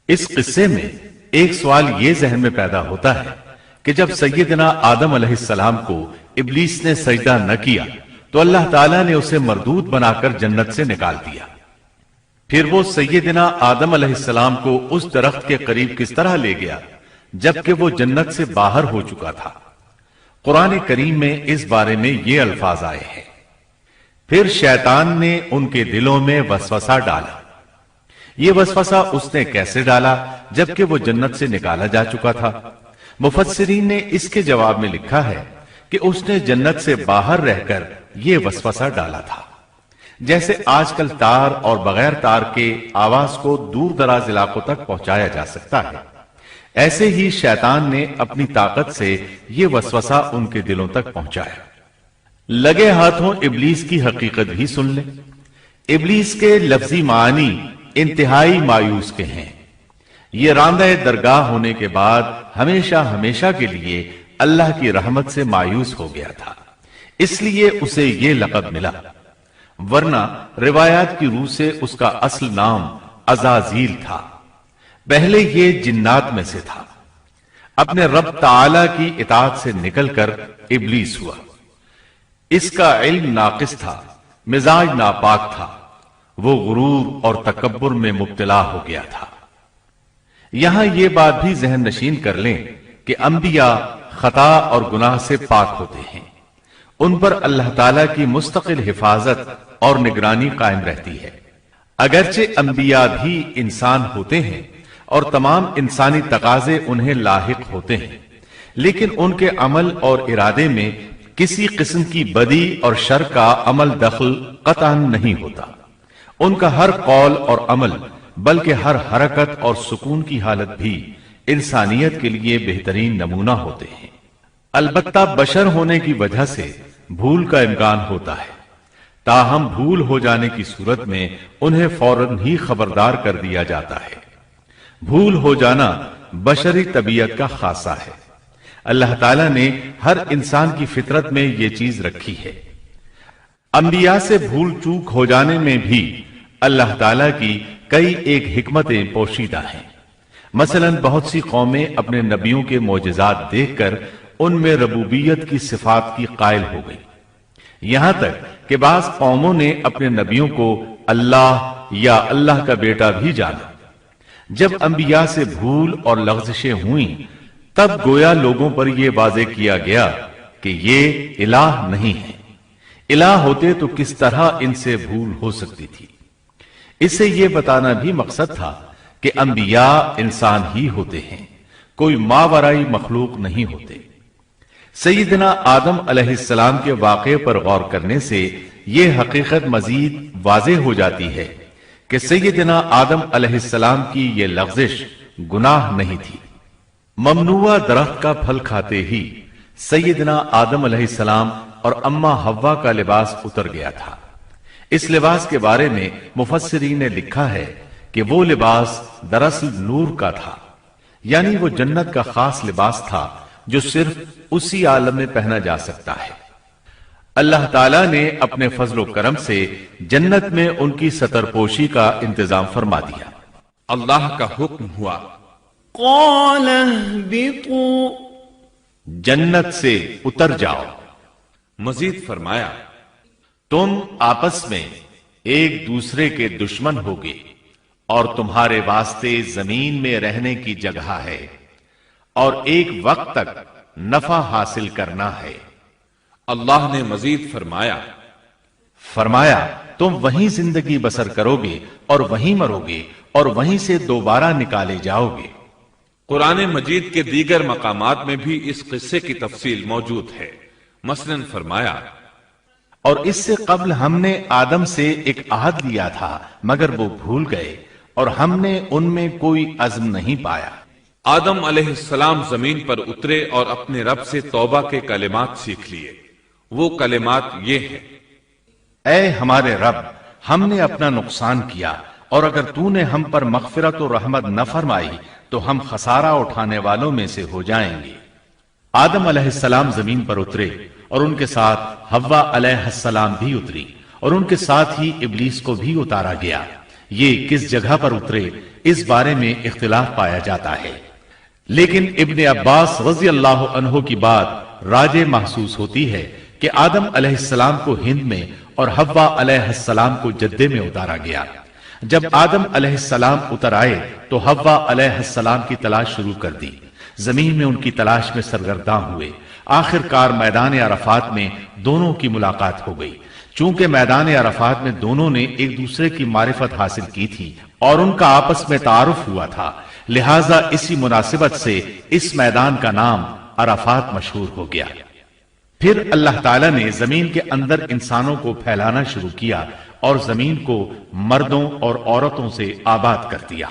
اس قصے میں ایک سوال یہ ذہن میں پیدا ہوتا ہے کہ جب سیدنا آدم علیہ السلام کو ابلیس نے سجدہ نہ کیا تو اللہ تعالیٰ نے اسے مردود بنا کر جنت سے نکال دیا، پھر وہ سیدنا آدم علیہ السلام کو اس درخت کے قریب کس طرح لے گیا جبکہ وہ جنت سے باہر ہو چکا تھا؟ قرآن کریم میں اس بارے میں یہ الفاظ آئے ہیں، پھر شیطان نے ان کے دلوں میں وسوسہ ڈالا، یہ وسوسہ اس نے کیسے ڈالا جبکہ وہ جنت سے نکالا جا چکا تھا؟ مفسرین نے اس کے جواب میں لکھا ہے کہ اس نے جنت سے باہر رہ کر یہ وسوسہ ڈالا تھا۔ جیسے آج کل تار اور بغیر تار کے آواز کو دور دراز علاقوں تک پہنچایا جا سکتا ہے، ایسے ہی شیطان نے اپنی طاقت سے یہ وسوسہ ان کے دلوں تک پہنچایا۔ لگے ہاتھوں ابلیس کی حقیقت بھی سن لیں۔ ابلیس کے لفظی معنی انتہائی مایوس کے ہیں۔ یہ راندہ درگاہ ہونے کے بعد ہمیشہ ہمیشہ کے لیے اللہ کی رحمت سے مایوس ہو گیا تھا، اس لیے اسے یہ لقب ملا، ورنہ روایات کی روح سے اس کا اصل نام عزازیل تھا۔ پہلے یہ جنات میں سے تھا، اپنے رب تعالی کی اطاعت سے نکل کر ابلیس ہوا۔ اس کا علم ناقص تھا، مزاج ناپاک تھا، وہ غرور اور تکبر میں مبتلا ہو گیا تھا۔ یہاں یہ بات بھی ذہن نشین کر لیں کہ انبیاء خطا اور گناہ سے پاک ہوتے ہیں، ان پر اللہ تعالیٰ کی مستقل حفاظت اور نگرانی قائم رہتی ہے۔ اگرچہ انبیاء بھی انسان ہوتے ہیں اور تمام انسانی تقاضے انہیں لاحق ہوتے ہیں، لیکن ان کے عمل اور ارادے میں کسی قسم کی بدی اور شر کا عمل دخل قطعاً نہیں ہوتا۔ ان کا ہر قول اور عمل بلکہ ہر حرکت اور سکون کی حالت بھی انسانیت کے لیے بہترین نمونہ ہوتے ہیں۔ البتہ بشر ہونے کی وجہ سے بھول کا امکان ہوتا ہے، تاہم بھول ہو جانے کی صورت میں انہیں فوراً ہی خبردار کر دیا جاتا ہے۔ بھول ہو جانا بشری طبیعت کا خاصہ ہے۔ اللہ تعالیٰ نے ہر انسان کی فطرت میں یہ چیز رکھی ہے۔ انبیاء سے بھول چوک ہو جانے میں بھی اللہ تعالیٰ کی کئی ایک حکمتیں پوشیدہ ہیں۔ مثلا بہت سی قومیں اپنے نبیوں کے معجزات دیکھ کر ان میں ربوبیت کی صفات کی قائل ہو گئی، یہاں تک کہ بعض قوموں نے اپنے نبیوں کو اللہ یا اللہ کا بیٹا بھی جانا۔ جب انبیاء سے بھول اور لغزشیں ہوئیں تب گویا لوگوں پر یہ واضح کیا گیا کہ یہ الہ نہیں ہے۔ الہ ہوتے تو کس طرح ان سے بھول ہو سکتی تھی؟ اس سے یہ بتانا بھی مقصد تھا کہ انبیاء انسان ہی ہوتے ہیں، کوئی ماورائی مخلوق نہیں ہوتے۔ سیدنا آدم علیہ السلام کے واقعے پر غور کرنے سے یہ حقیقت مزید واضح ہو جاتی ہے کہ سیدنا آدم علیہ السلام کی یہ لغزش گناہ نہیں تھی۔ ممنوع درخت کا پھل کھاتے ہی سیدنا آدم علیہ السلام اور اماں حوا کا لباس اتر گیا تھا۔ اس لباس کے بارے میں مفسرین نے لکھا ہے کہ وہ لباس دراصل نور کا تھا، یعنی وہ جنت کا خاص لباس تھا جو صرف اسی عالم میں پہنا جا سکتا ہے۔ اللہ تعالیٰ نے اپنے فضل و کرم سے جنت میں ان کی ستر پوشی کا انتظام فرما دیا۔ اللہ کا حکم ہوا، قال اهبطوا، جنت سے اتر جاؤ۔ مزید فرمایا، تم آپس میں ایک دوسرے کے دشمن ہوگے اور تمہارے واسطے زمین میں رہنے کی جگہ ہے اور ایک وقت تک نفع حاصل کرنا ہے۔ اللہ نے مزید فرمایا تم وہیں زندگی بسر کرو گے اور وہیں مرو گے اور وہیں سے دوبارہ نکالے جاؤ گے۔ قرآن مجید کے دیگر مقامات میں بھی اس قصے کی تفصیل موجود ہے۔ مثلاً فرمایا، اور اس سے قبل ہم نے آدم سے ایک عہد لیا تھا مگر وہ بھول گئے اور ہم نے ان میں کوئی عزم نہیں پایا۔ آدم علیہ السلام زمین پر اترے اور اپنے رب سے توبہ کے کلمات سیکھ لیے۔ وہ کلمات یہ ہیں، اے ہمارے رب، ہم نے اپنا نقصان کیا اور اگر تو نے ہم پر مغفرت و رحمت نہ فرمائی تو ہم خسارہ اٹھانے والوں میں سے ہو جائیں گے۔ آدم علیہ السلام زمین پر اترے اور ان کے ساتھ حوا علیہ السلام بھی اتری اور ان کے ساتھ ہی ابلیس کو بھی اتارا گیا۔ یہ کس جگہ پر اترے اس بارے میں اختلاف پایا جاتا ہے، لیکن ابن عباس رضی اللہ عنہ کی بات راجح محسوس ہوتی ہے کہ آدم علیہ السلام کو ہند میں اور حوا علیہ السلام کو جدے میں اتارا گیا۔ جب آدم علیہ السلام اتر آئے تو حوا علیہ السلام کی تلاش شروع کر دی، زمین میں ان کی تلاش میں سرگرداں ہوئے۔ آخر کار میدان عرفات میں دونوں کی ملاقات ہو گئی۔ چونکہ میدان عرفات میں دونوں نے ایک دوسرے کی معرفت حاصل کی تھی اور ان کا آپس میں تعارف ہوا تھا، لہٰذا اسی مناسبت سے اس میدان کا نام عرفات مشہور ہو گیا۔ پھر اللہ تعالیٰ نے زمین کے اندر انسانوں کو پھیلانا شروع کیا اور زمین کو مردوں اور عورتوں سے آباد کر دیا۔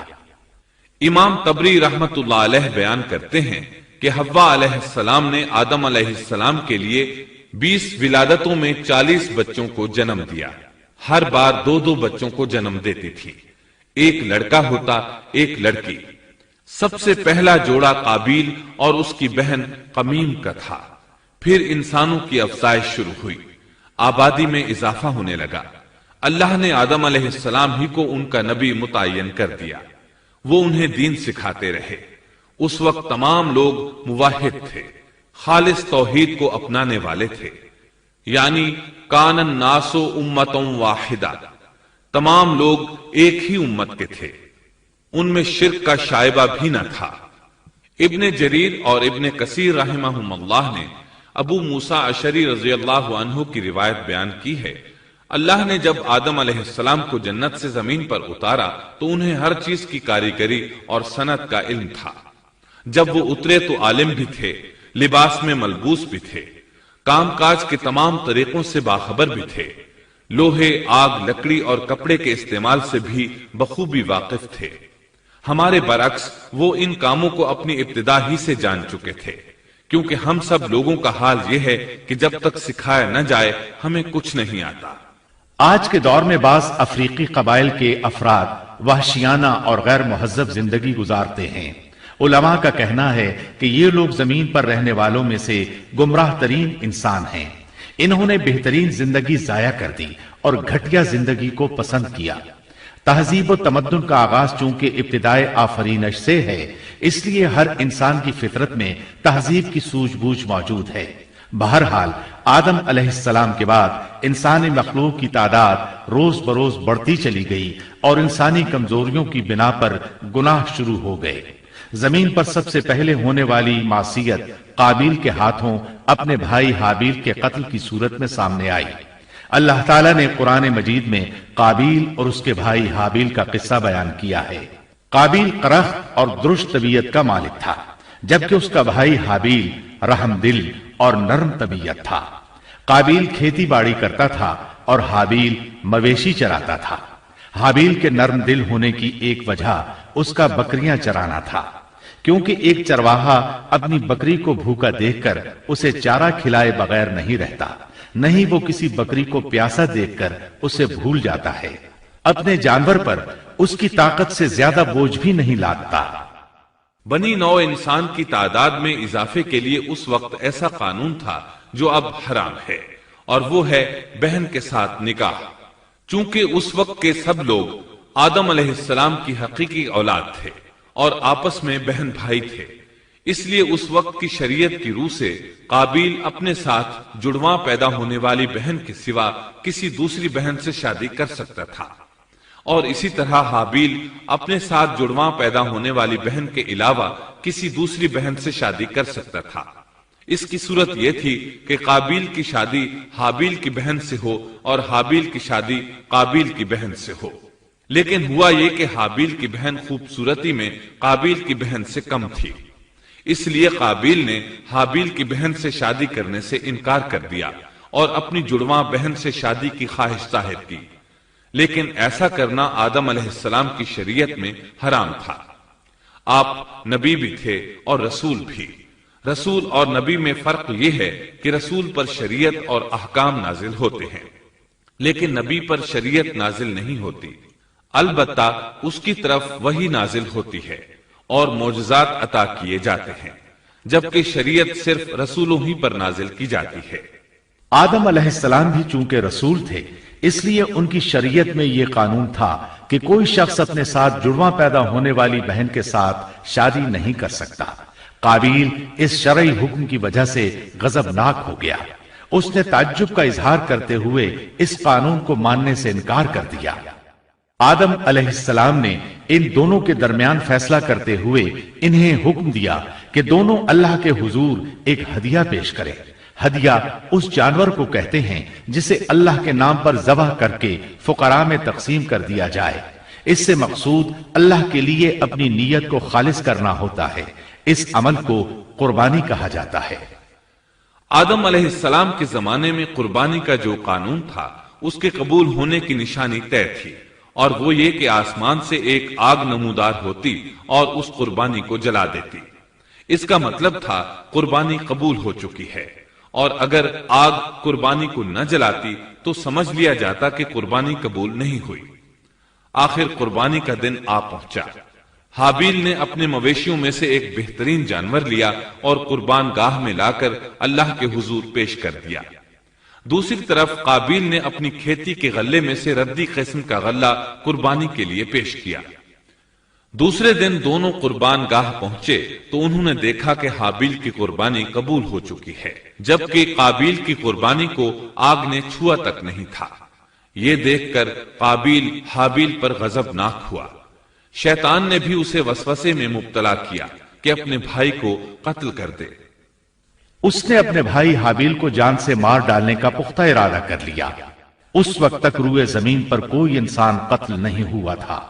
امام طبری رحمت اللہ علیہ بیان کرتے ہیں کہ حوا علیہ السلام نے آدم علیہ السلام کے لیے 20 ولادتوں میں 40 بچوں کو جنم دیا۔ ہر بار 2 بچوں کو جنم دیتی تھی، ایک لڑکا ہوتا ایک لڑکی۔ سب سے پہلا جوڑا قابیل اور اس کی بہن قمیم کا تھا۔ پھر انسانوں کی افزائش شروع ہوئی، آبادی میں اضافہ ہونے لگا۔ اللہ نے آدم علیہ السلام ہی کو ان کا نبی متعین کر دیا، وہ انہیں دین سکھاتے رہے۔ اس وقت تمام لوگ موحد تھے، خالص توحید کو اپنانے والے تھے، یعنی کان الناس امۃ واحدہ، تمام لوگ ایک ہی امت کے تھے، ان میں شرک کا شائبہ بھی نہ تھا۔ ابن جریر اور ابن کثیر رحمہم اللہ نے ابو موسیٰ اشعری رضی اللہ عنہ کی روایت بیان کی ہے، اللہ نے جب آدم علیہ السلام کو جنت سے زمین پر اتارا تو انہیں ہر چیز کی کاریگری اور صنعت کا علم تھا۔ جب وہ اترے تو عالم بھی تھے، لباس میں ملبوس بھی تھے، کام کاج کے تمام طریقوں سے باخبر بھی تھے، لوہے، آگ، لکڑی اور کپڑے کے استعمال سے بھی بخوبی واقف تھے۔ ہمارے برعکس وہ ان کاموں کو اپنی ابتدا ہی سے جان چکے تھے، کیونکہ ہم سب لوگوں کا حال یہ ہے کہ جب تک سکھایا نہ جائے ہمیں کچھ نہیں آتا۔ آج کے دور میں بعض افریقی قبائل کے افراد وحشیانہ اور غیر مہذب زندگی گزارتے ہیں۔ علماء کا کہنا ہے کہ یہ لوگ زمین پر رہنے والوں میں سے گمراہ ترین انسان ہیں۔ انہوں نے بہترین زندگی ضائع کر دی اور گھٹیا زندگی کو پسند کیا۔ تہذیب و تمدن کا آغاز چونکہ ابتدائے آفرینش سے ہے، اس لیے ہر انسان کی فطرت میں تہذیب کی سوجھ بوجھ موجود ہے۔ بہرحال آدم علیہ السلام کے بعد انسانی مخلوق کی تعداد روز بروز بڑھتی چلی گئی اور انسانی کمزوریوں کی بنا پر گناہ شروع ہو گئے۔ زمین پر سب سے پہلے ہونے والی معصیت قابیل کے ہاتھوں اپنے بھائی حابیل کے قتل کی صورت میں سامنے آئی۔ اللہ تعالیٰ نے قرآن مجید میں قابیل اور اس کے بھائی حابیل کا قصہ بیان کیا ہے۔ قابیل قرخت اور درشت طبیعت کا مالک تھا، جبکہ اس کا بھائی حابیل رحم دل اور نرم طبیعت تھا۔ قابیل کھیتی باڑی کرتا تھا اور حابیل مویشی چراتا تھا۔ حابیل کے نرم دل ہونے کی ایک وجہ اس کا بکریاں چرانا تھا، کیونکہ ایک چرواہا اپنی بکری کو بھوکا دیکھ کر اسے چارہ کھلائے بغیر نہیں رہتا، نہیں وہ کسی بکری کو پیاسا دیکھ کر اسے بھول جاتا ہے۔ اپنے جانور پر اس کی طاقت سے زیادہ بوجھ بھی نہیں لادتا۔ بنی نوع انسان کی تعداد میں اضافے کے لیے اس وقت ایسا قانون تھا جو اب حرام ہے، اور وہ ہے بہن کے ساتھ نکاح۔ چونکہ اس وقت کے سب لوگ آدم علیہ السلام کی حقیقی اولاد تھے اور آپس میں بہن بھائی تھے، اس لیے اس وقت کی شریعت کی روح سے قابیل اپنے ساتھ جڑواں پیدا ہونے والی بہن کے سوا کسی دوسری بہن سے شادی کر سکتا تھا، اور اسی طرح حابیل اپنے ساتھ جڑواں پیدا ہونے والی بہن کے علاوہ کسی دوسری بہن سے شادی کر سکتا تھا۔ اس کی صورت یہ تھی کہ قابیل کی شادی حابیل کی بہن سے ہو اور حابیل کی شادی قابیل کی بہن سے ہو، لیکن ہوا یہ کہ حابیل کی بہن خوبصورتی میں قابیل کی بہن سے کم تھی، اس لیے قابیل نے حابیل کی بہن سے شادی کرنے سے انکار کر دیا اور اپنی جڑواں بہن سے شادی کی خواہش ظاہر کی، لیکن ایسا کرنا آدم علیہ السلام کی شریعت میں حرام تھا۔ آپ نبی بھی تھے اور رسول بھی۔ رسول اور نبی میں فرق یہ ہے کہ رسول پر شریعت اور احکام نازل ہوتے ہیں، لیکن نبی پر شریعت نازل نہیں ہوتی، البتہ اس کی طرف وحی نازل ہوتی ہے اور معجزات عطا کیے جاتے ہیں، جبکہ شریعت صرف رسولوں ہی پر نازل کی جاتی ہے۔ آدم علیہ السلام بھی چونکہ رسول تھے، اس لیے ان کی شریعت میں یہ قانون تھا کہ کوئی شخص اپنے ساتھ جڑواں پیدا ہونے والی بہن کے ساتھ شادی نہیں کر سکتا۔ قابیل اس شرعی حکم کی وجہ سے غضبناک ہو گیا۔ اس نے تعجب کا اظہار کرتے ہوئے اس قانون کو ماننے سے انکار کر دیا۔ آدم علیہ السلام نے ان دونوں کے درمیان فیصلہ کرتے ہوئے انہیں حکم دیا کہ دونوں اللہ کے حضور ایک ہدیہ پیش کریں۔ ہدیہ اس جانور کو کہتے ہیں جسے اللہ کے نام پر ذبح کر کے فقراء میں تقسیم کر دیا جائے۔ اس سے مقصود اللہ کے لیے اپنی نیت کو خالص کرنا ہوتا ہے۔ اس عمل کو قربانی کہا جاتا ہے۔ آدم علیہ السلام کے زمانے میں قربانی کا جو قانون تھا اس کے قبول ہونے کی نشانی طے تھی، اور وہ یہ کہ آسمان سے ایک آگ نمودار ہوتی اور اس قربانی کو جلا دیتی۔ اس کا مطلب تھا قربانی قبول ہو چکی ہے، اور اگر آگ قربانی کو نہ جلاتی تو سمجھ لیا جاتا کہ قربانی قبول نہیں ہوئی۔ آخر قربانی کا دن آ پہنچا۔ حابیل نے اپنے مویشیوں میں سے ایک بہترین جانور لیا اور قربان گاہ میں لا کر اللہ کے حضور پیش کر دیا۔ دوسری طرف قابیل نے اپنی کھیتی کے غلے میں سے ردی قسم کا غلہ قربانی کے لیے پیش کیا۔ دوسرے دن دونوں قربان گاہ پہنچے تو انہوں نے دیکھا کہ حابیل کی قربانی قبول ہو چکی ہے، جبکہ قابیل کی قربانی کو آگ نے چھوا تک نہیں تھا۔ یہ دیکھ کر قابیل حابیل پر غضبناک ہوا۔ شیطان نے بھی اسے وسوسے میں مبتلا کیا کہ اپنے بھائی کو قتل کر دے۔ اس نے اپنے بھائی حابیل کو جان سے مار ڈالنے کا پختہ ارادہ کر لیا۔ اس وقت تک روئے زمین پر کوئی انسان قتل نہیں ہوا تھا۔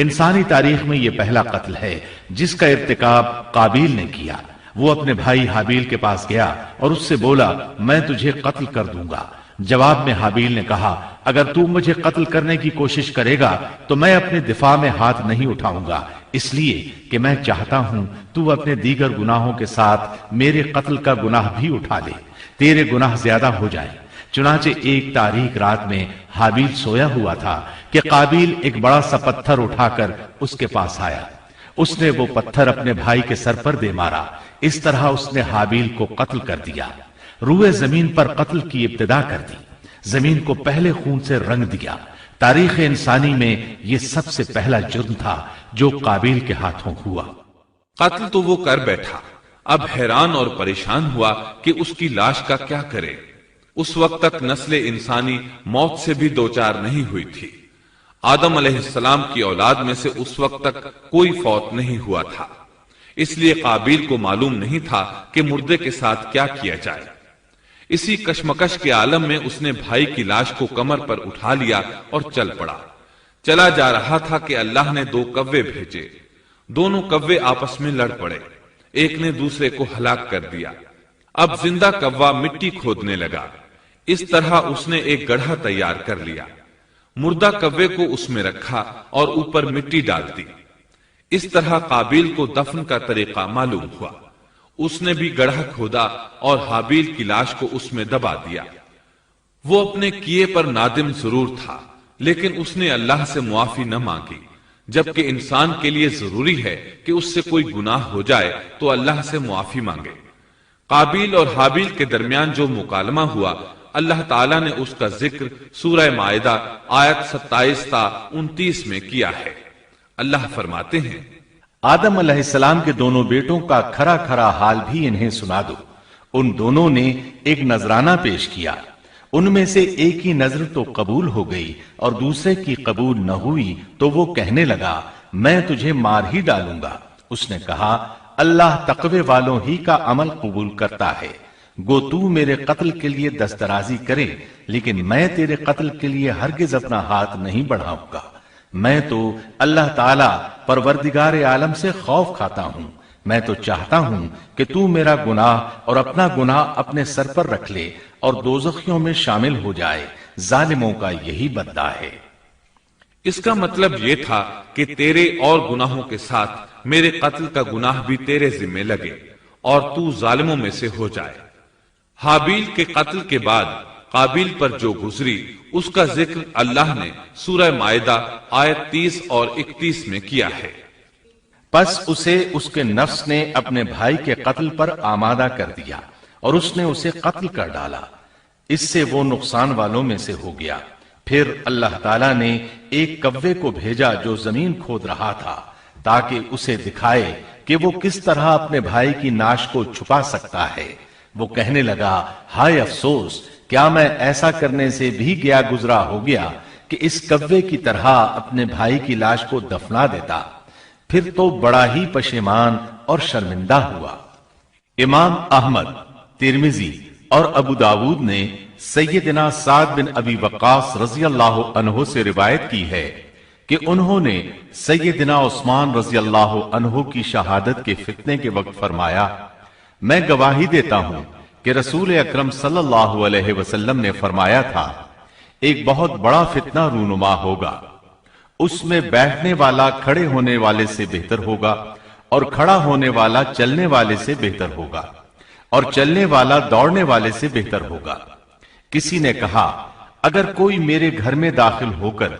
انسانی تاریخ میں یہ پہلا قتل ہے جس کا ارتکاب قابیل نے کیا۔ وہ اپنے بھائی حابیل کے پاس گیا اور اس سے بولا، میں تجھے قتل کر دوں گا۔ جواب میں حابیل نے کہا، اگر تو مجھے قتل کرنے کی کوشش کرے گا تو میں اپنے دفاع میں ہاتھ نہیں اٹھاؤں گا، اس لیے کہ میں چاہتا ہوں تو اپنے دیگر گناہوں کے ساتھ میرے قتل کا گناہ بھی اٹھا لے، تیرے گناہ زیادہ ہو جائیں۔ چنانچہ ایک تاریک رات میں حابیل سویا ہوا تھا کہ قابیل ایک بڑا سا پتھر اٹھا کر اس کے پاس آیا۔ اس نے وہ پتھر اپنے بھائی کے سر پر دے مارا۔ اس طرح اس نے حابیل کو قتل کر دیا۔ روئے زمین پر قتل کی ابتدا کر دی، زمین کو پہلے خون سے رنگ دیا۔ تاریخ انسانی میں یہ سب سے پہلا جرم تھا جو قابیل کے ہاتھوں ہوا۔ قتل تو وہ کر بیٹھا، اب حیران اور پریشان ہوا کہ اس کی لاش کا کیا کرے۔ اس وقت تک نسل انسانی موت سے بھی دوچار نہیں ہوئی تھی۔ آدم علیہ السلام کی اولاد میں سے اس وقت تک کوئی فوت نہیں ہوا تھا، اس لیے قابیل کو معلوم نہیں تھا کہ مردے کے ساتھ کیا کیا جائے۔ اسی کشمکش کے عالم میں اس نے بھائی کی لاش کو کمر پر اٹھا لیا اور چل پڑا۔ چلا جا رہا تھا کہ اللہ نے 2 کوے بھیجے۔ دونوں کوے آپس میں لڑ پڑے، ایک نے دوسرے کو ہلاک کر دیا۔ اب زندہ کوا مٹی کھودنے لگا، اس طرح اس نے ایک گڑھا تیار کر لیا، مردہ کوے کو اس میں رکھا اور اوپر مٹی ڈال دی۔ اس طرح قابیل کو دفن کا طریقہ معلوم ہوا۔ اس نے بھی گڑھا کھودا اور حابیل کی لاش کو اس میں دبا دیا۔ وہ اپنے کیے پر نادم ضرور تھا، لیکن اس نے اللہ سے معافی نہ مانگی، جبکہ انسان کے لیے ضروری ہے کہ اس سے کوئی گناہ ہو جائے تو اللہ سے معافی مانگے۔ قابیل اور حابیل کے درمیان جو مکالمہ ہوا، اللہ تعالیٰ نے اس کا ذکر سورہ مائدہ آیت 27 تا 29 میں کیا ہے۔ اللہ فرماتے ہیں، آدم علیہ السلام کے دونوں بیٹوں کا کھرا کھرا حال بھی انہیں سنا دو۔ ان دونوں نے ایک نذرانہ پیش کیا، ان میں سے ایک کی نذر تو قبول ہو گئی اور دوسرے کی قبول نہ ہوئی تو وہ کہنے لگا، میں تجھے مار ہی ڈالوں گا۔ اس نے کہا، اللہ تقوی والوں ہی کا عمل قبول کرتا ہے، گو تو میرے قتل کے لیے دسترازی کرے، لیکن میں تیرے قتل کے لیے ہرگز اپنا ہاتھ نہیں بڑھاؤں گا۔ میں تو اللہ تعالی پروردگار عالم سے خوف کھاتا ہوں، میں تو چاہتا ہوں کہ تو میرا گناہ اور اپنا گناہ اپنے سر پر رکھ لے اور دوزخیوں میں شامل ہو جائے، ظالموں کا یہی بدلہ ہے۔ اس کا مطلب یہ تھا کہ تیرے اور گناہوں کے ساتھ میرے قتل کا گناہ بھی تیرے ذمہ لگے اور تو ظالموں میں سے ہو جائے۔ حابیل کے قتل کے بعد قابیل پر جو گزری اس کا ذکر اللہ نے سورہ مائدہ آیت 30 اور 31 میں کیا ہے۔ پس اسے اس کے نفس نے اپنے بھائی کے قتل پر آمادہ کر دیا اور اس نے اسے قتل کر ڈالا، اس سے وہ نقصان والوں میں سے ہو گیا۔ پھر اللہ تعالیٰ نے ایک کوے کو بھیجا جو زمین کھود رہا تھا تاکہ اسے دکھائے کہ وہ کس طرح اپنے بھائی کی ناش کو چھپا سکتا ہے۔ وہ کہنے لگا، ہائے افسوس، کیا میں ایسا کرنے سے بھی گیا گزرا ہو گیا کہ اس کوے کی طرح اپنے بھائی کی لاش کو دفنا دیتا۔ پھر تو بڑا ہی پشیمان اور شرمندہ ہوا۔ امام احمد، ترمذی اور ابو داود نے سیدنا سعد بن ابی وقاص رضی اللہ عنہ سے روایت کی ہے کہ انہوں نے سیدنا عثمان رضی اللہ عنہ کی شہادت کے فتنے کے وقت فرمایا، میں گواہی دیتا ہوں کہ رسول اکرم صلی اللہ علیہ وسلم نے فرمایا تھا، ایک بہت بڑا فتنہ رونما ہوگا، اس میں بیٹھنے والا کھڑے ہونے والے سے بہتر ہوگا اور کھڑا ہونے والا چلنے والے سے بہتر ہوگا اور چلنے والا دوڑنے والے سے بہتر ہوگا۔ کسی نے کہا، اگر کوئی میرے گھر میں داخل ہو کر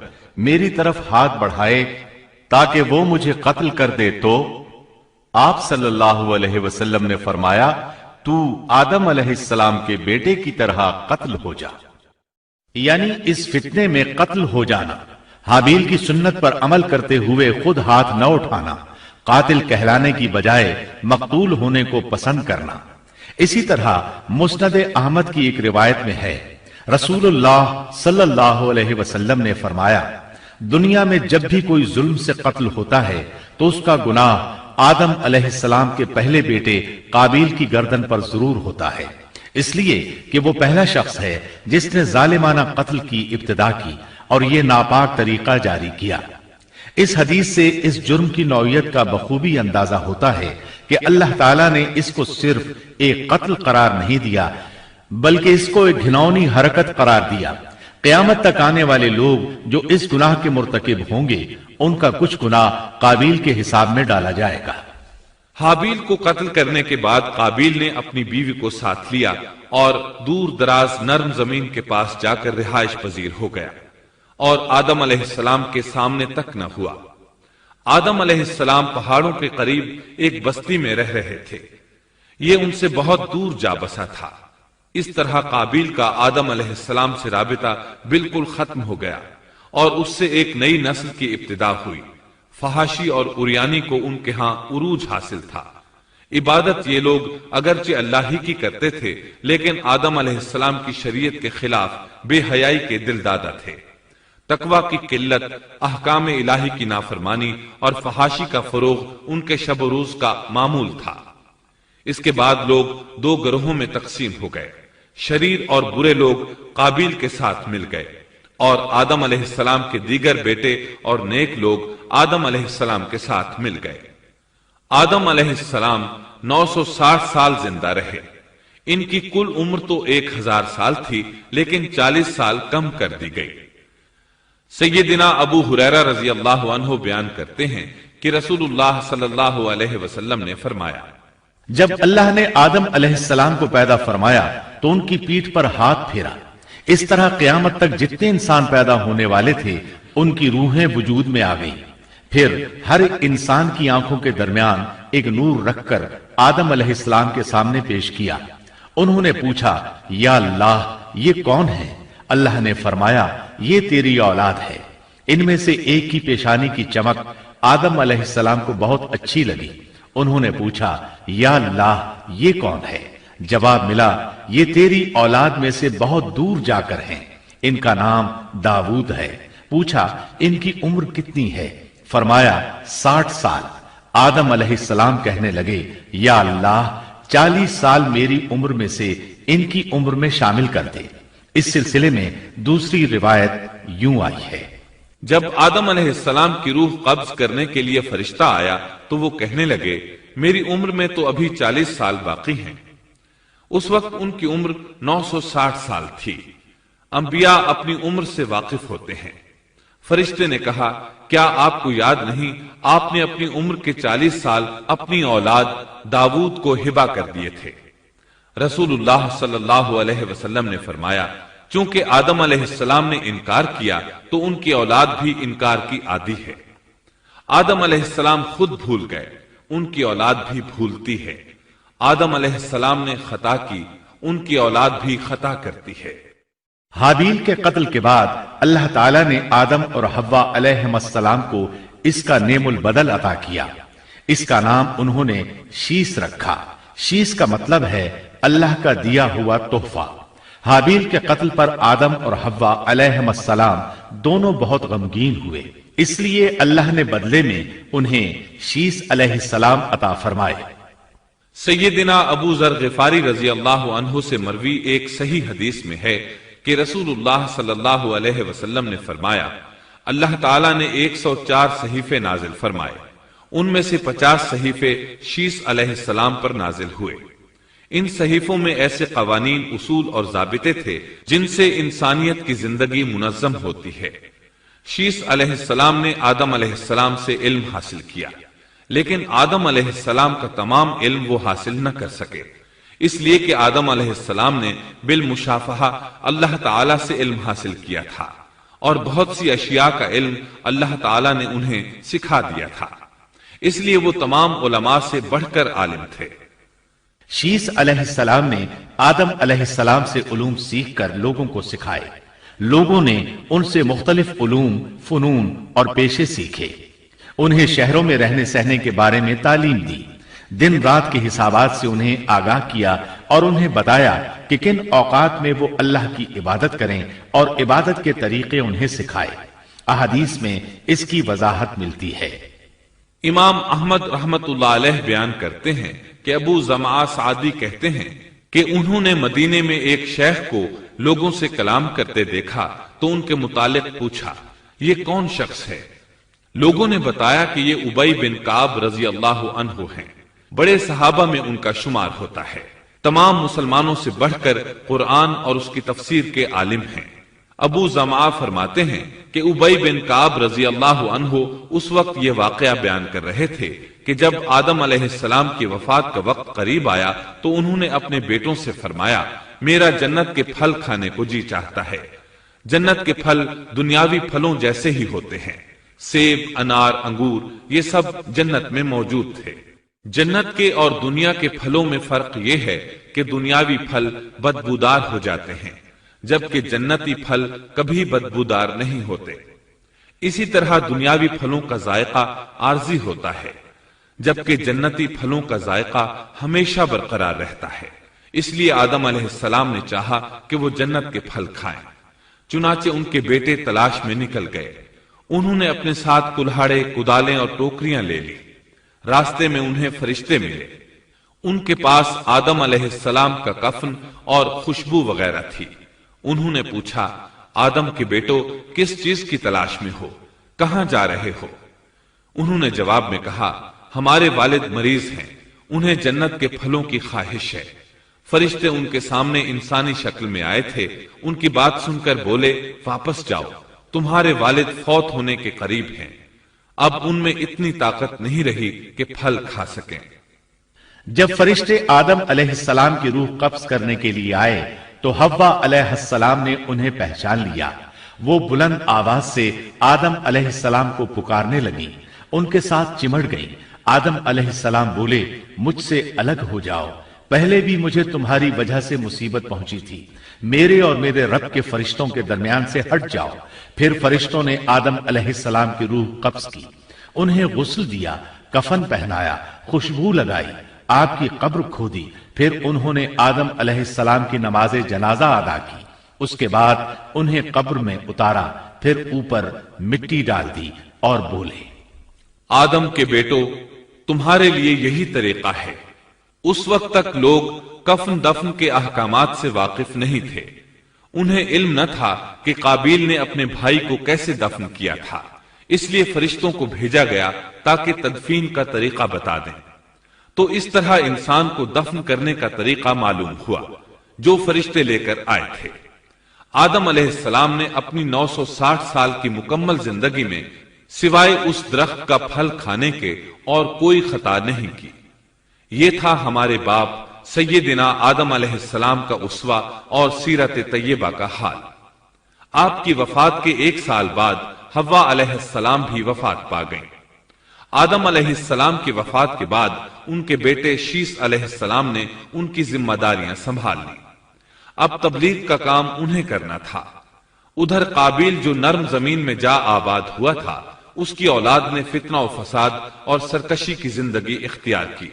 میری طرف ہاتھ بڑھائے تاکہ وہ مجھے قتل کر دے تو آپ صلی اللہ علیہ وسلم نے فرمایا، تو آدم علیہ السلام کے بیٹے کی طرح قتل ہو جا، یعنی اس فتنے میں قتل ہو جانا، حابیل کی سنت پر عمل کرتے ہوئے خود ہاتھ نہ اٹھانا، قاتل کہلانے کی بجائے مقتول ہونے کو پسند کرنا۔ اسی طرح مسند احمد کی ایک روایت میں ہے، رسول اللہ صلی اللہ علیہ وسلم نے فرمایا، دنیا میں جب بھی کوئی ظلم سے قتل ہوتا ہے تو اس کا گناہ آدم علیہ السلام کے پہلے بیٹے قابیل کی گردن پر ضرور ہوتا ہے، اس لیے کہ وہ پہلا شخص ہے جس نے ظالمانہ قتل کی ابتدا کی اور یہ ناپاک طریقہ جاری کیا۔ اس حدیث سے اس جرم کی نوعیت کا بخوبی اندازہ ہوتا ہے کہ اللہ تعالیٰ نے اس کو صرف ایک قتل قرار نہیں دیا بلکہ اس کو ایک گھناؤنی حرکت قرار دیا۔ قیامت تک آنے والے لوگ جو اس گناہ کے مرتکب ہوں گے ان کا کچھ گناہ قابیل کے حساب میں ڈالا جائے گا۔ حابیل کو قتل کرنے کے بعد قابیل نے اپنی بیوی کو ساتھ لیا اور دور دراز نرم زمین کے پاس جا کر رہائش پذیر ہو گیا اور آدم علیہ السلام کے سامنے تک نہ ہوا۔ آدم علیہ السلام پہاڑوں کے قریب ایک بستی میں رہ رہے تھے، یہ ان سے بہت دور جا بسا تھا۔ اس طرح قابیل کا آدم علیہ السلام سے رابطہ بالکل ختم ہو گیا اور اس سے ایک نئی نسل کی ابتدا ہوئی۔ فحاشی اور اریانی کو ان کے ہاں عروج حاصل تھا۔ عبادت یہ لوگ اگرچہ اللہ ہی کی کرتے تھے لیکن آدم علیہ السلام کی شریعت کے خلاف بے حیائی کے دل دادا تھے۔ تقوی کی قلت، احکام الہی کی نافرمانی اور فحاشی کا فروغ ان کے شب و روز کا معمول تھا۔ اس کے بعد لوگ دو گروہوں میں تقسیم ہو گئے، شریر اور برے لوگ قابیل کے ساتھ مل گئے اور آدم علیہ السلام کے دیگر بیٹے اور نیک لوگ آدم علیہ السلام کے ساتھ مل گئے۔ آدم علیہ السلام 960 سال زندہ رہے۔ ان کی کل عمر تو 1000 سال تھی لیکن 40 سال کم کر دی گئی۔ سیدنا ابو ہریرہ رضی اللہ عنہ بیان کرتے ہیں کہ رسول اللہ صلی اللہ علیہ وسلم نے فرمایا، جب اللہ نے آدم علیہ السلام کو پیدا فرمایا تو ان کی پیٹھ پر ہاتھ پھیرا، اس طرح قیامت تک جتنے انسان پیدا ہونے والے تھے ان کی روحیں وجود میں آ گئیں۔ پھر ہر انسان کی آنکھوں کے درمیان ایک نور رکھ کر آدم علیہ السلام کے سامنے پیش کیا۔ انہوں نے پوچھا، یا اللہ یہ کون ہے؟ اللہ نے فرمایا، یہ تیری اولاد ہے۔ ان میں سے ایک کی پیشانی کی چمک آدم علیہ السلام کو بہت اچھی لگی۔ انہوں نے پوچھا، یا اللہ یہ کون ہے؟ جواب ملا، یہ تیری اولاد میں سے بہت دور جا کر ہیں، ان کا نام داؤد ہے۔ پوچھا، ان کی عمر کتنی ہے؟ فرمایا 60 سال۔ آدم علیہ السلام کہنے لگے، یا اللہ 40 سال میری عمر میں سے ان کی عمر میں شامل کر دے۔ اس سلسلے میں دوسری روایت یوں آئی ہے، جب آدم علیہ السلام کی روح قبض کرنے کے لیے فرشتہ آیا تو وہ کہنے لگے، میری عمر میں تو ابھی 40 سال باقی ہیں۔ اس وقت ان کی عمر 960 سال تھی۔ انبیاء اپنی عمر سے واقف ہوتے ہیں۔ فرشتے نے کہا، کیا آپ کو یاد نہیں آپ نے اپنی عمر کے 40 سال اپنی اولاد داؤد کو ہبہ کر دیے تھے؟ رسول اللہ صلی اللہ علیہ وسلم نے فرمایا، چونکہ آدم علیہ السلام نے انکار کیا تو ان کی اولاد بھی انکار کی عادی ہے۔ آدم علیہ السلام خود بھول گئے، ان کی اولاد بھی بھولتی ہے۔ آدم علیہ السلام نے خطا کی، ان کی اولاد بھی خطا کرتی ہے۔ حابیل کے قتل کے بعد اللہ تعالیٰ نے آدم اور حوا علیہم السلام کو اس کا نعم البدل عطا کیا۔ اس کا نام انہوں نے شیس رکھا۔ شیس کا مطلب ہے اللہ کا دیا ہوا تحفہ۔ حابیل کے قتل پر آدم اور حوا علیہم السلام دونوں بہت غمگین ہوئے، اس لیے اللہ نے بدلے میں انہیں شیس علیہ السلام عطا فرمائے۔ سیدنا ابو ذر غفاری رضی اللہ عنہ سے مروی ایک صحیح حدیث میں ہے کہ رسول اللہ صلی اللہ علیہ وسلم نے فرمایا، اللہ تعالیٰ نے 104 صحیفے نازل فرمائے، ان میں سے 50 صحیفے شیس علیہ السلام پر نازل ہوئے۔ ان صحیفوں میں ایسے قوانین، اصول اور ضابطے تھے جن سے انسانیت کی زندگی منظم ہوتی ہے۔ شیس علیہ السلام نے آدم علیہ السلام سے علم حاصل کیا، لیکن آدم علیہ السلام کا تمام علم وہ حاصل نہ کر سکے، اس لیے کہ آدم علیہ السلام نے بالمشافہہ اللہ تعالیٰ سے علم حاصل کیا تھا، اور بہت سی اشیاء کا علم اللہ تعالیٰ نے انہیں سکھا دیا تھا، اس لیے وہ تمام علماء سے بڑھ کر عالم تھے۔ شیس علیہ السلام نے آدم علیہ السلام سے علوم سیکھ کر لوگوں کو سکھائے، لوگوں نے ان سے مختلف علوم، فنون اور پیشے سیکھے، انہیں شہروں میں رہنے سہنے کے بارے میں تعلیم دی، دن رات کے حسابات سے انہیں آگاہ کیا اور انہیں بتایا کہ کن اوقات میں وہ اللہ کی عبادت کریں اور عبادت کے طریقے انہیں سکھائے۔ احادیث میں اس کی وضاحت ملتی ہے۔ امام احمد رحمت اللہ علیہ بیان کرتے ہیں کہ ابو زمعہ سعدی کہتے ہیں کہ انہوں نے مدینے میں ایک شیخ کو لوگوں سے کلام کرتے دیکھا تو ان کے متعلق پوچھا، یہ کون شخص ہے؟ لوگوں نے بتایا کہ یہ ابی بن کعب رضی اللہ عنہ ہیں، بڑے صحابہ میں ان کا شمار ہوتا ہے، تمام مسلمانوں سے بڑھ کر قرآن اور اس کی تفسیر کے عالم ہیں۔ ابو زمعہ فرماتے ہیں کہ ابی بن کعب رضی اللہ عنہ اس وقت یہ واقعہ بیان کر رہے تھے کہ جب آدم علیہ السلام کی وفات کا وقت قریب آیا تو انہوں نے اپنے بیٹوں سے فرمایا، میرا جنت کے پھل کھانے کو جی چاہتا ہے۔ جنت کے پھل دنیاوی پھلوں جیسے ہی ہوتے ہیں، سیب، انار، انگور، یہ سب جنت میں موجود تھے۔ جنت کے اور دنیا کے پھلوں میں فرق یہ ہے کہ دنیاوی پھل بدبودار ہو جاتے ہیں، جبکہ جنتی پھل کبھی بدبودار نہیں ہوتے۔ اسی طرح دنیاوی پھلوں کا ذائقہ عارضی ہوتا ہے، جبکہ جنتی پھلوں کا ذائقہ ہمیشہ برقرار رہتا ہے۔ اس لیے آدم علیہ السلام نے چاہا کہ وہ جنت کے پھل کھائیں، چنانچہ ان کے بیٹے تلاش میں نکل گئے۔ انہوں نے اپنے ساتھ کلہاڑے، کدالیں اور ٹوکریاں لے لی۔ راستے میں انہیں فرشتے ملے، ان کے پاس آدم علیہ السلام کا کفن اور خوشبو وغیرہ تھی۔ انہوں نے پوچھا، آدم کے بیٹو، کس چیز کی تلاش میں ہو؟ کہاں جا رہے ہو؟ انہوں نے جواب میں کہا، ہمارے والد مریض ہیں، انہیں جنت کے پھلوں کی خواہش ہے۔ فرشتے ان کے سامنے انسانی شکل میں آئے تھے، ان کی بات سن کر بولے، واپس جاؤ، تمہارے والد فوت ہونے کے قریب ہیں، اب ان میں اتنی طاقت نہیں رہی کہ پھل کھا سکیں۔ جب فرشتے آدم علیہ السلام کی روح قبض کرنے کے لیے آئے تو حوا علیہ السلام نے انہیں پہچان لیا۔ وہ بلند آواز سے آدم علیہ السلام کو پکارنے لگی، ان کے ساتھ چمڑ گئی۔ آدم علیہ السلام بولے، مجھ سے الگ ہو جاؤ، پہلے بھی مجھے تمہاری وجہ سے مصیبت پہنچی تھی، میرے اور میرے رب کے فرشتوں کے درمیان سے ہٹ جاؤ۔ پھر فرشتوں نے آدم علیہ السلام کی روح قبض کی، انہیں غسل دیا، کفن پہنایا، خوشبو لگائی، آپ کی قبر کھودی، پھر انہوں نے آدم علیہ السلام کی نماز جنازہ ادا کی، اس کے بعد انہیں قبر میں اتارا، پھر اوپر مٹی ڈال دی اور بولے، آدم کے بیٹو، تمہارے لیے یہی طریقہ ہے۔ اس وقت تک لوگ کفن دفن کے احکامات سے واقف نہیں تھے، انہیں علم نہ تھا کہ قابیل نے اپنے بھائی کو کیسے دفن کیا تھا، اس لیے فرشتوں کو بھیجا گیا تاکہ تدفین کا طریقہ بتا دیں۔ تو اس طرح انسان کو دفن کرنے کا طریقہ معلوم ہوا جو فرشتے لے کر آئے تھے۔ آدم علیہ السلام نے اپنی 960 سال کی مکمل زندگی میں سوائے اس درخت کا پھل کھانے کے اور کوئی خطا نہیں کی۔ یہ تھا ہمارے باپ سیدنا آدم علیہ السلام کا اسوہ اور سیرت طیبہ کا حال۔ آپ کی وفات کے 1 سال بعد حوا علیہ السلام بھی وفات پا گئیں۔ آدم علیہ السلام کی وفات کے بعد ان کے بیٹے شیس علیہ السلام نے ان کی ذمہ داریاں سنبھال لی۔ اب تبلیغ کا کام انہیں کرنا تھا۔ ادھر قابیل جو نرم زمین میں جا آباد ہوا تھا، اس کی اولاد نے فتنہ و فساد اور سرکشی کی زندگی اختیار کی۔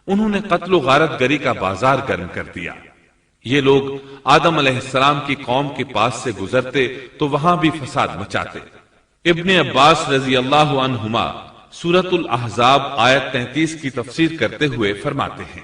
انہوں نے قتل و غارت گری کا بازار گرم کر دیا۔ یہ لوگ آدم علیہ السلام کی قوم کے پاس سے گزرتے تو وہاں بھی فساد مچاتے۔ ابن عباس رضی اللہ عنہما سورۃ الاحزاب آیت 33 کی تفسیر کرتے ہوئے فرماتے ہیں،